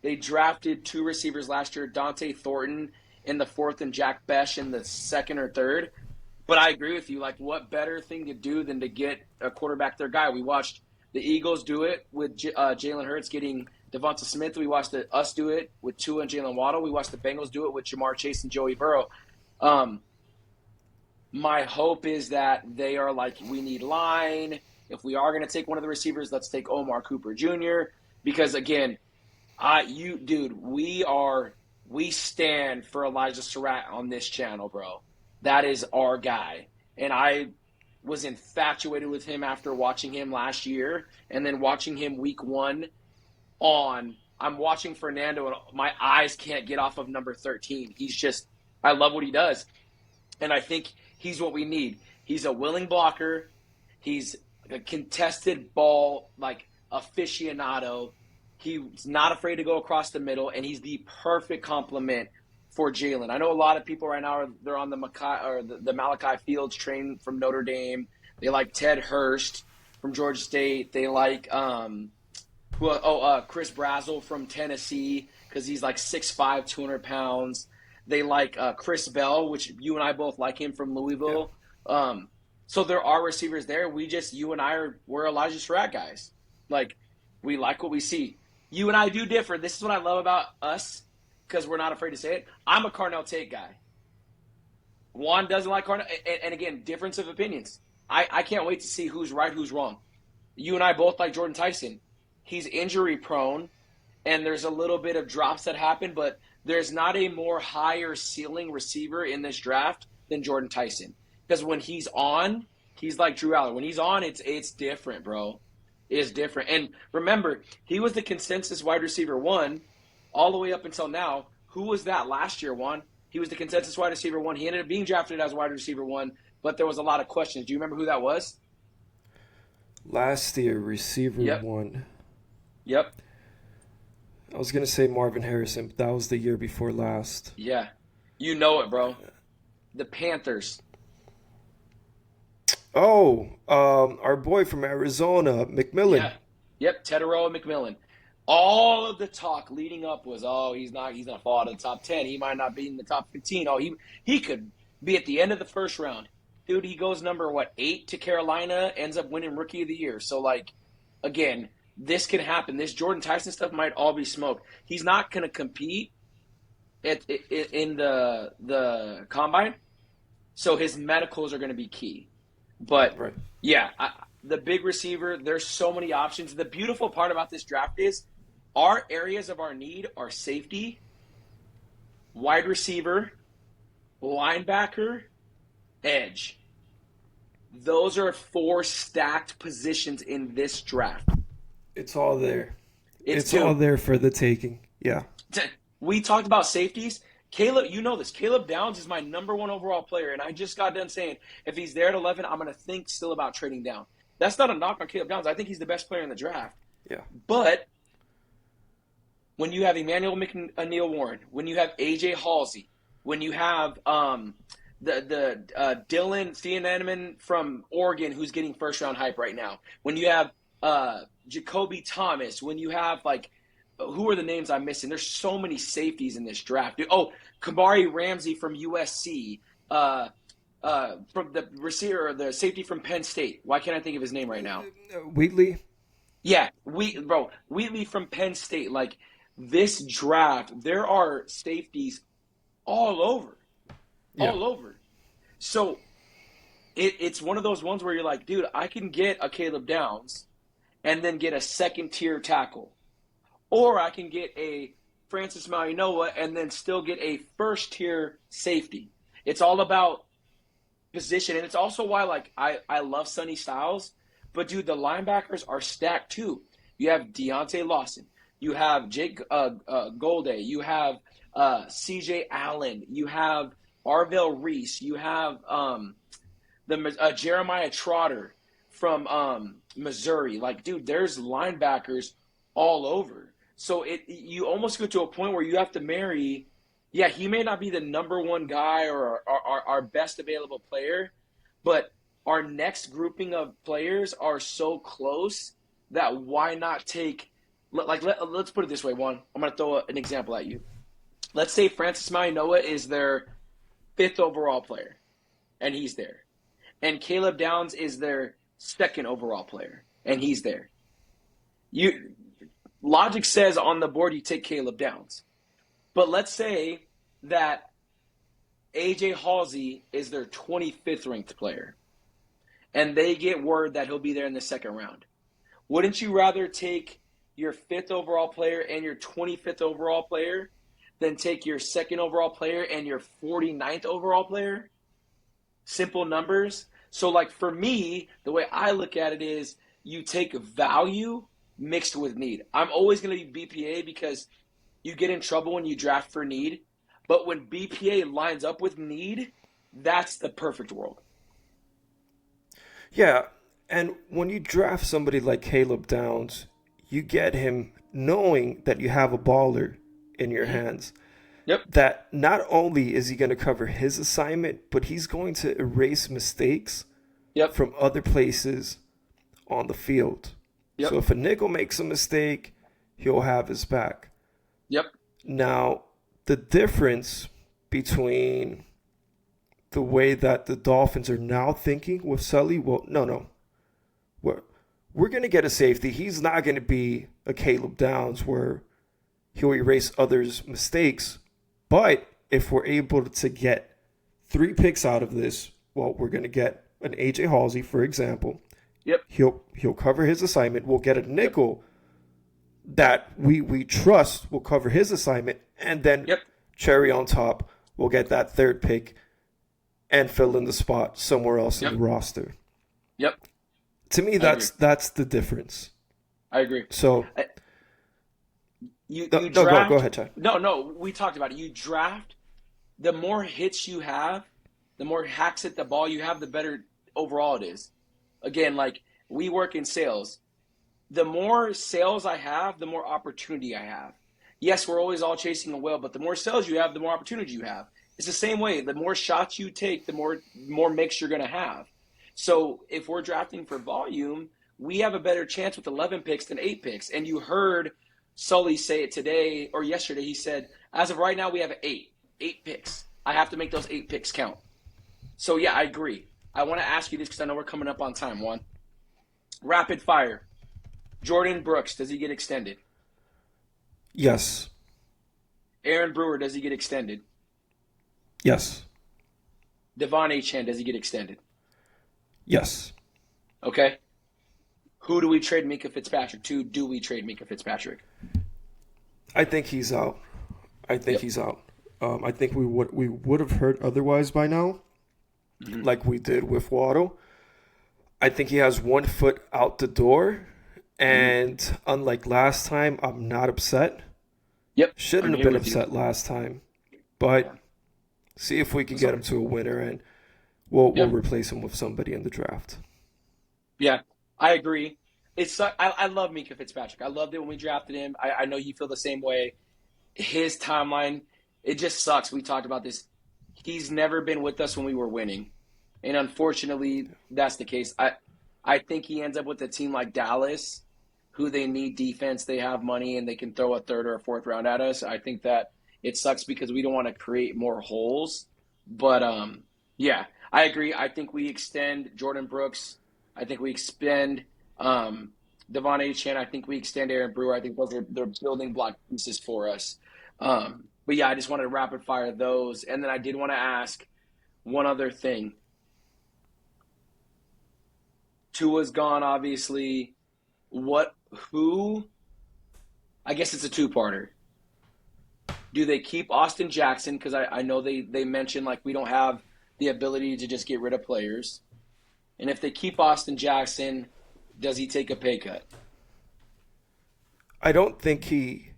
they drafted 2 receivers last year, Dante Thornton in the 4th and Jack Besh in the 2nd or 3rd. But I agree with you. Like, what better thing to do than to get a quarterback their guy? We watched the Eagles do it with Jalen Hurts getting Devonta Smith. We watched us do it with Tua and Jalen Waddle. We watched the Bengals do it with Jamar Chase and Joey Burrow. My hope is that they are like, we need line. If we are going to take one of the receivers, let's take Omar Cooper Jr. Because, again, we stand for Elijah Surratt on this channel, bro. That is our guy. And I was infatuated with him after watching him last year and then watching him week 1 on. I'm watching Fernando and my eyes can't get off of number 13. I love what he does. And I think he's what we need. He's a willing blocker. He's a contested ball, like, aficionado. He's not afraid to go across the middle, and he's the perfect complement for Jalen. I know a lot of people right now they're on the Malachi Fields train from Notre Dame. They like Ted Hurst from Georgia State. They like Chris Brazzell from Tennessee because he's like 6'5", 200 pounds. They like Chris Bell, which you and I both like him from Louisville. Yeah. So there are receivers there. You and I we're Elijah Surratt guys. Like, we like what we see. You and I do differ. This is what I love about us, because we're not afraid to say it. I'm a Carnell Tate guy. Juan doesn't like Carnell. And again, difference of opinions. I can't wait to see who's right, who's wrong. You and I both like Jordan Tyson. He's injury prone, and there's a little bit of drops that happen, but there's not a more higher ceiling receiver in this draft than Jordan Tyson. Because when he's on, he's like Drew Aller. When he's on, it's different, bro. It's different. And remember, he was the consensus wide receiver 1 all the way up until now. Who was that last year, Juan? He was the consensus wide receiver 1. He ended up being drafted as wide receiver 1, but there was a lot of questions. Do you remember who that was? Last year, receiver 1. Yep. I was going to say Marvin Harrison, but that was the year before last. Yeah. You know it, bro. The Panthers. Oh, our boy from Arizona, McMillan. Yeah. Yep, Teteroa McMillan. All of the talk leading up was, he's not going to fall out of the top 10. He might not be in the top 15. He could be at the end of the first round. Dude, he goes number, 8 to Carolina, ends up winning Rookie of the Year. So, like, again, this can happen. This Jordan Tyson stuff might all be smoke. He's not going to compete in the combine, so his medicals are going to be key. But, right. Yeah, the big receiver, there's so many options. The beautiful part about this draft is our areas of our need are safety, wide receiver, linebacker, edge. Those are 4 stacked positions in this draft. It's all there. It's all there for the taking. Yeah. We talked about safeties. Caleb, you know this. Caleb Downs is my number 1 overall player, and I just got done saying if he's there at 11, I'm going to think still about trading down. That's not a knock on Caleb Downs. I think he's the best player in the draft. Yeah. But when you have Emmanuel McNeil-Warren, when you have A.J. Halsey, when you have the Dylan Thieneman from Oregon who's getting first-round hype right now, when you have Jacoby Thomas, when you have, like, who are the names I'm missing? There's so many safeties in this draft. Oh, Kamari Ramsey from USC. From the receiver, the safety from Penn State. Why can't I think of his name right now? Wheatley. Yeah, Wheatley from Penn State. Like this draft, there are safeties all over, Yeah. all over. So it's one of those ones where you're like, dude, I can get a Caleb Downs and then get a second tier tackle, or I can get a Francis Mauigoa and then still get a first tier safety. It's all about position, and it's also why like I love Sonny Styles, but dude, the linebackers are stacked too. You have Deontay Lawson, you have Jake Golday, you have C.J. Allen, you have Arvell Reese, you have the Jeremiah Trotter from Missouri. Like, dude, there's linebackers all over. So you almost go to a point where you have to marry. Yeah, he may not be the number one guy or our best available player, but our next grouping of players are so close that why not take – let's put it this way, Juan. I'm going to throw an example at you. Let's say Francis Mauigoa is their 5th overall player, and he's there. And Caleb Downs is their 2nd overall player, and he's there. Logic says on the board you take Caleb Downs. But let's say that A.J. Halsey is their 25th ranked player, and they get word that he'll be there in the 2nd round. Wouldn't you rather take your 5th overall player and your 25th overall player than take your 2nd overall player and your 49th overall player? Simple numbers. So, like, for me, the way I look at it is you take value mixed with need. I'm always going to be BPA because you get in trouble when you draft for need. But when BPA lines up with need, that's the perfect world. Yeah, and when you draft somebody like Caleb Downs, you get him knowing that you have a baller in your hands. Yep. That not only is he going to cover his assignment, but he's going to erase mistakes from other places on the field. Yep. So if a nickel makes a mistake, he'll have his back. Yep. Now, the difference between the way that the Dolphins are now thinking with Sully, well, no. We're going to get a safety. He's not going to be a Caleb Downs where he'll erase others' mistakes. But if we're able to get 3 picks out of this, well, we're going to get an A.J. Halsey, for example. Yep. He'll cover his assignment. We'll get a nickel that we trust will cover his assignment. And then cherry on top, we'll get that 3rd pick and fill in the spot somewhere else in the roster. Yep. To me, that's the difference. I agree. So you draft. Go ahead, Chad. No, we talked about it. You draft, the more hits you have, the more hacks at the ball you have, the better overall it is. Again, like we work in sales. The more sales I have, the more opportunity I have. Yes, we're always all chasing a whale, but the more sales you have, the more opportunity you have. It's the same way. The more shots you take, the more mix you're going to have. So if we're drafting for volume, we have a better chance with 11 picks than 8 picks. And you heard Sully say it today or yesterday. He said, as of right now, we have 8 picks. I have to make those 8 picks count. So, yeah, I agree. I want to ask you this because I know we're coming up on time, Juan. Rapid fire. Jordan Brooks, does he get extended? Yes. Aaron Brewer, does he get extended? Yes. Devon Achane, does he get extended? Yes. Okay. Who do we trade Minka Fitzpatrick to? Do we trade Minka Fitzpatrick? I think he's out. He's out. I think we would have heard otherwise by now, like we did with Waddle. I think he has 1 foot out the door, and unlike last time, I'm not upset. Yep. Shouldn't have been upset last time, but see if we can get him to a winner, and we'll replace him with somebody in the draft. Yeah, I agree. I love Minka Fitzpatrick. I loved it when we drafted him. I know you feel the same way. His timeline, it just sucks. We talked about this. He's never been with us when we were winning. And unfortunately, that's the case. I think he ends up with a team like Dallas who they need defense, they have money, and they can throw a third or a fourth round at us. I think that it sucks because we don't want to create more holes. But yeah, I agree. I think we extend Jordan Brooks. I think we extend Devon Achane. I think we extend Aaron Brewer. I think they're building block pieces for us. But yeah, I just wanted to rapid fire those. And then I did want to ask one other thing. Tua's gone, obviously. I guess it's a two-parter. Do they keep Austin Jackson? Because I know they mentioned like we don't have the ability to just get rid of players. And if they keep Austin Jackson, does he take a pay cut? I don't think he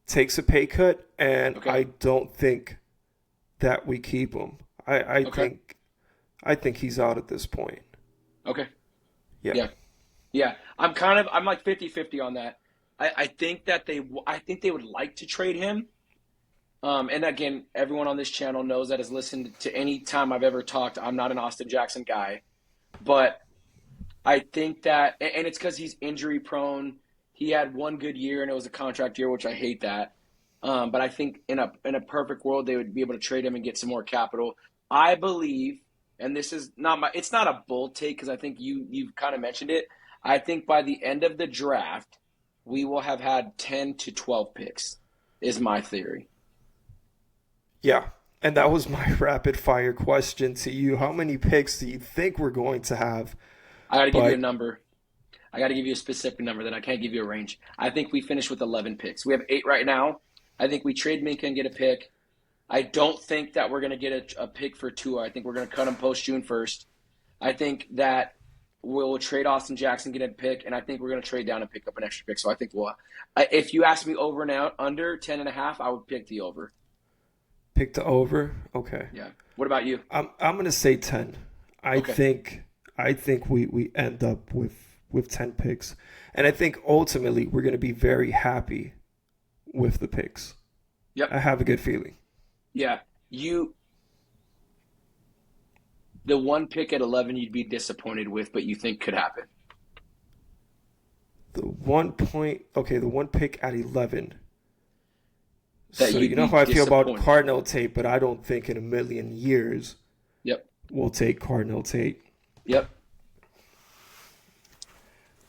takes a pay cut, and Okay. I don't think that we keep him. Okay. I think he's out at this point. Okay. Yeah. Yeah. Yeah. I'm like 50-50 on that. I think they would like to trade him. And again, everyone on this channel knows that has listened to any time I've ever talked. I'm not an Austin Jackson guy, but I think that, and it's because he's injury prone. He had one good year and it was a contract year, which I hate that. But I think in a perfect world, they would be able to trade him and get some more capital. I believe, and this is it's not a bold take because I think you've kind of mentioned it. I think by the end of the draft, we will have had 10 to 12 picks, is my theory. Yeah. And that was my rapid fire question to you. How many picks do you think we're going to have? I got to give you a number. I got to give you a specific number, then I can't give you a range. I think we finish with 11 picks. We have 8 right now. I think we trade Minka and get a pick. I don't think that we're going to get a pick for Tua. I think we're going to cut him post June 1st. I think that we'll trade Austin Jackson, get a pick, and I think we're going to trade down and pick up an extra pick. So I think if you ask me over and out, under 10.5, I would pick the over. Pick the over? Okay. Yeah. What about you? I'm going to say 10. I think we end up with 10 picks. And I think ultimately we're going to be very happy with the picks. Yep. I have a good feeling. Yeah. The one pick at 11 you'd be disappointed with, but you think could happen. The one pick at 11. That So you'd you know be how I feel about disappointed. Cardinal Tate, but I don't think in a million years Yep. we'll take Cardinal Tate. Yep.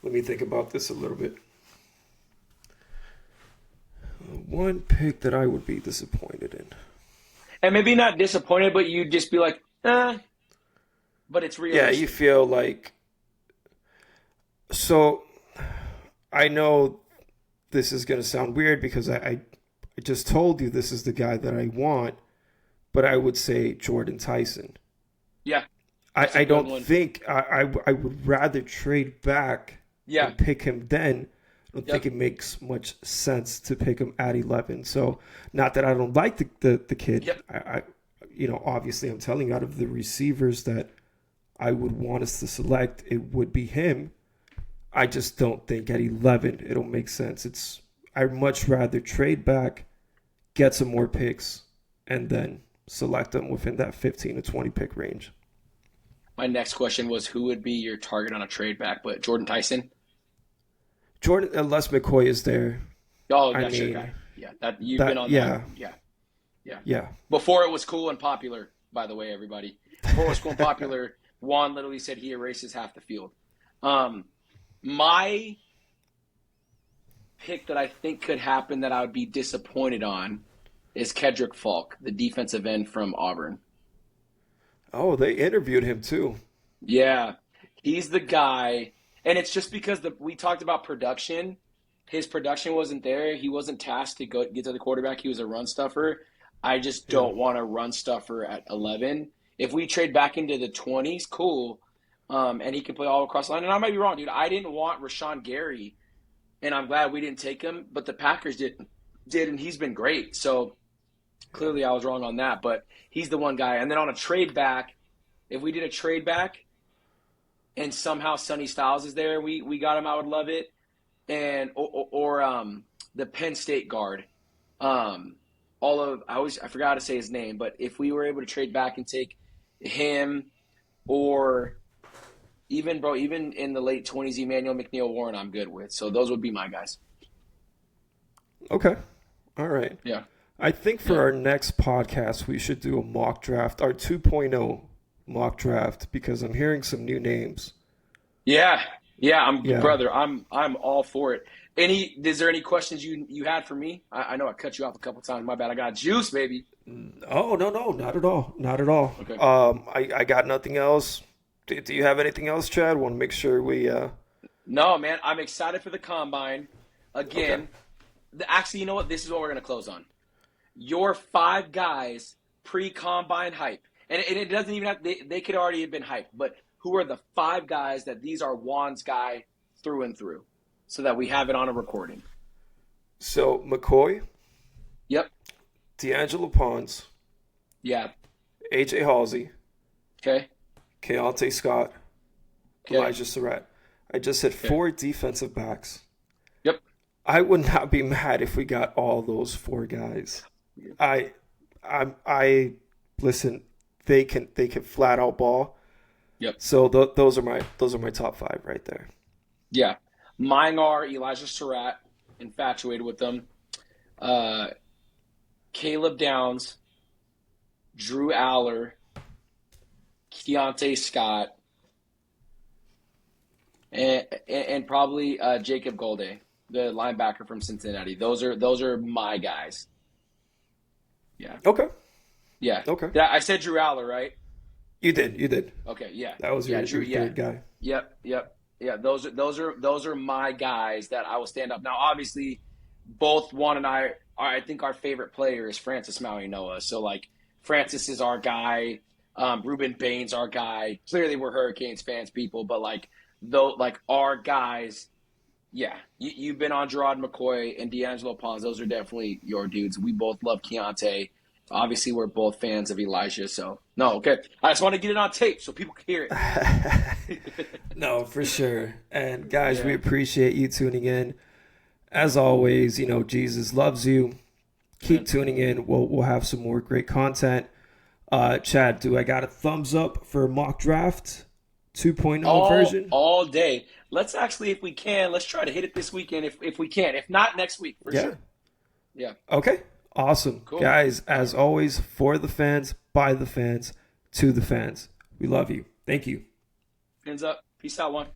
Let me think about this a little bit. One pick that I would be disappointed in. And maybe not disappointed, but you'd just be like, but it's realistic. Yeah, you feel like... So, I know this is going to sound weird because I just told you this is the guy that I want, but I would say Jordan Tyson. Yeah. I don't think... I would rather trade back and pick him then. I don't think it makes much sense to pick him at 11. So, not that I don't like the kid. Yep. I obviously, I'm telling you, out of the receivers that I would want us to select, it would be him. I just don't think at 11 it'll make sense. I'd much rather trade back, get some more picks, and then select them within that 15 to 20 pick range. My next question was, who would be your target on a trade back? But Jordan Tyson? Jordan, unless McCoy is there. Oh, that's your guy. Yeah, you've been on that. Yeah. Before it was cool and popular, by the way, everybody. Before it was cool and popular, Juan literally said he erases half the field. My pick that I think could happen that I would be disappointed on is Kedrick Falk, the defensive end from Auburn. Oh, they interviewed him too. Yeah, he's the guy. And it's just because we talked about production. His production wasn't there. He wasn't tasked to get to the quarterback. He was a run stuffer. I just don't want a run stuffer at 11. If we trade back into the 20s, cool. And he can play all across the line. And I might be wrong, dude. I didn't want Rashawn Gary, and I'm glad we didn't take him. But the Packers did, and he's been great. So clearly I was wrong on that. But he's the one guy. And then on a trade back, if we did a trade back, and somehow Sonny Styles is there, we got him, I would love it. And or the Penn State guard. I forgot how to say his name, but if we were able to trade back and take him or even in the late 20s, Emmanuel McNeil Warren, I'm good with. So those would be my guys. Okay. All right. Yeah. I think for Yeah. our next podcast, we should do a mock draft, our 2.0 mock draft, because I'm hearing some new names. Yeah. Yeah. Yeah. Brother, I'm all for it. Is there any questions you had for me? I know I cut you off a couple times. My bad. I got juice, baby. Oh, no, no, not at all. Not at all. Okay. I got nothing else. Do you have anything else, Chad? Want to make sure we, No, man, I'm excited for the combine. okay. Again, actually, you know what? This is what we're going to close on. Your 5 guys pre-combine hype. And it doesn't even have, they could already have been hyped, but who are the 5 guys that these are Juan's guy through and through so that we have it on a recording? So, McCoy, Yep. D'Angelo Pons, Yeah. AJ Halsey, Okay. Keontae Scott, Okay. Elijah Surratt. I just said Okay. 4 defensive backs. Yep. I would not be mad if we got all those 4 guys. I listen. They can flat out ball. Yep. So those are my top 5 right there. Yeah. Mine are Elijah Surratt, infatuated with them. Caleb Downs, Drew Aller, Keontae Scott, and probably Jacob Golday, the linebacker from Cincinnati. Those are my guys. Yeah. Okay. Yeah. Okay. I said Drew Aller, right? You did. Okay. Yeah. That was your Drew. third guy. Yep. Yeah. Those are my guys that I will stand up. Now, obviously, both Juan and I think our favorite player is Francis Maui Noah. So like Francis is our guy. Ruben Bain's our guy. Clearly, we're Hurricanes fans, people, but our guys. Yeah, you've been on Gerard McCoy and D'Angelo Pons. Those are definitely your dudes. We both love Keontae. Obviously, we're both fans of Elijah. So, no, okay. I just want to get it on tape so people can hear it. No, for sure. And guys, Yeah. we appreciate you tuning in. As always, Jesus loves you. Keep tuning in. We'll have some more great content. Chad, do I got a thumbs up for mock draft 2.0 version? All day. Let's actually, if we can, let's try to hit it this weekend if we can. If not, next week, for sure. Yeah. Okay. Awesome. Cool. Guys, as always, for the fans, by the fans, to the fans. We love you. Thank you. Hands up. Peace out, one.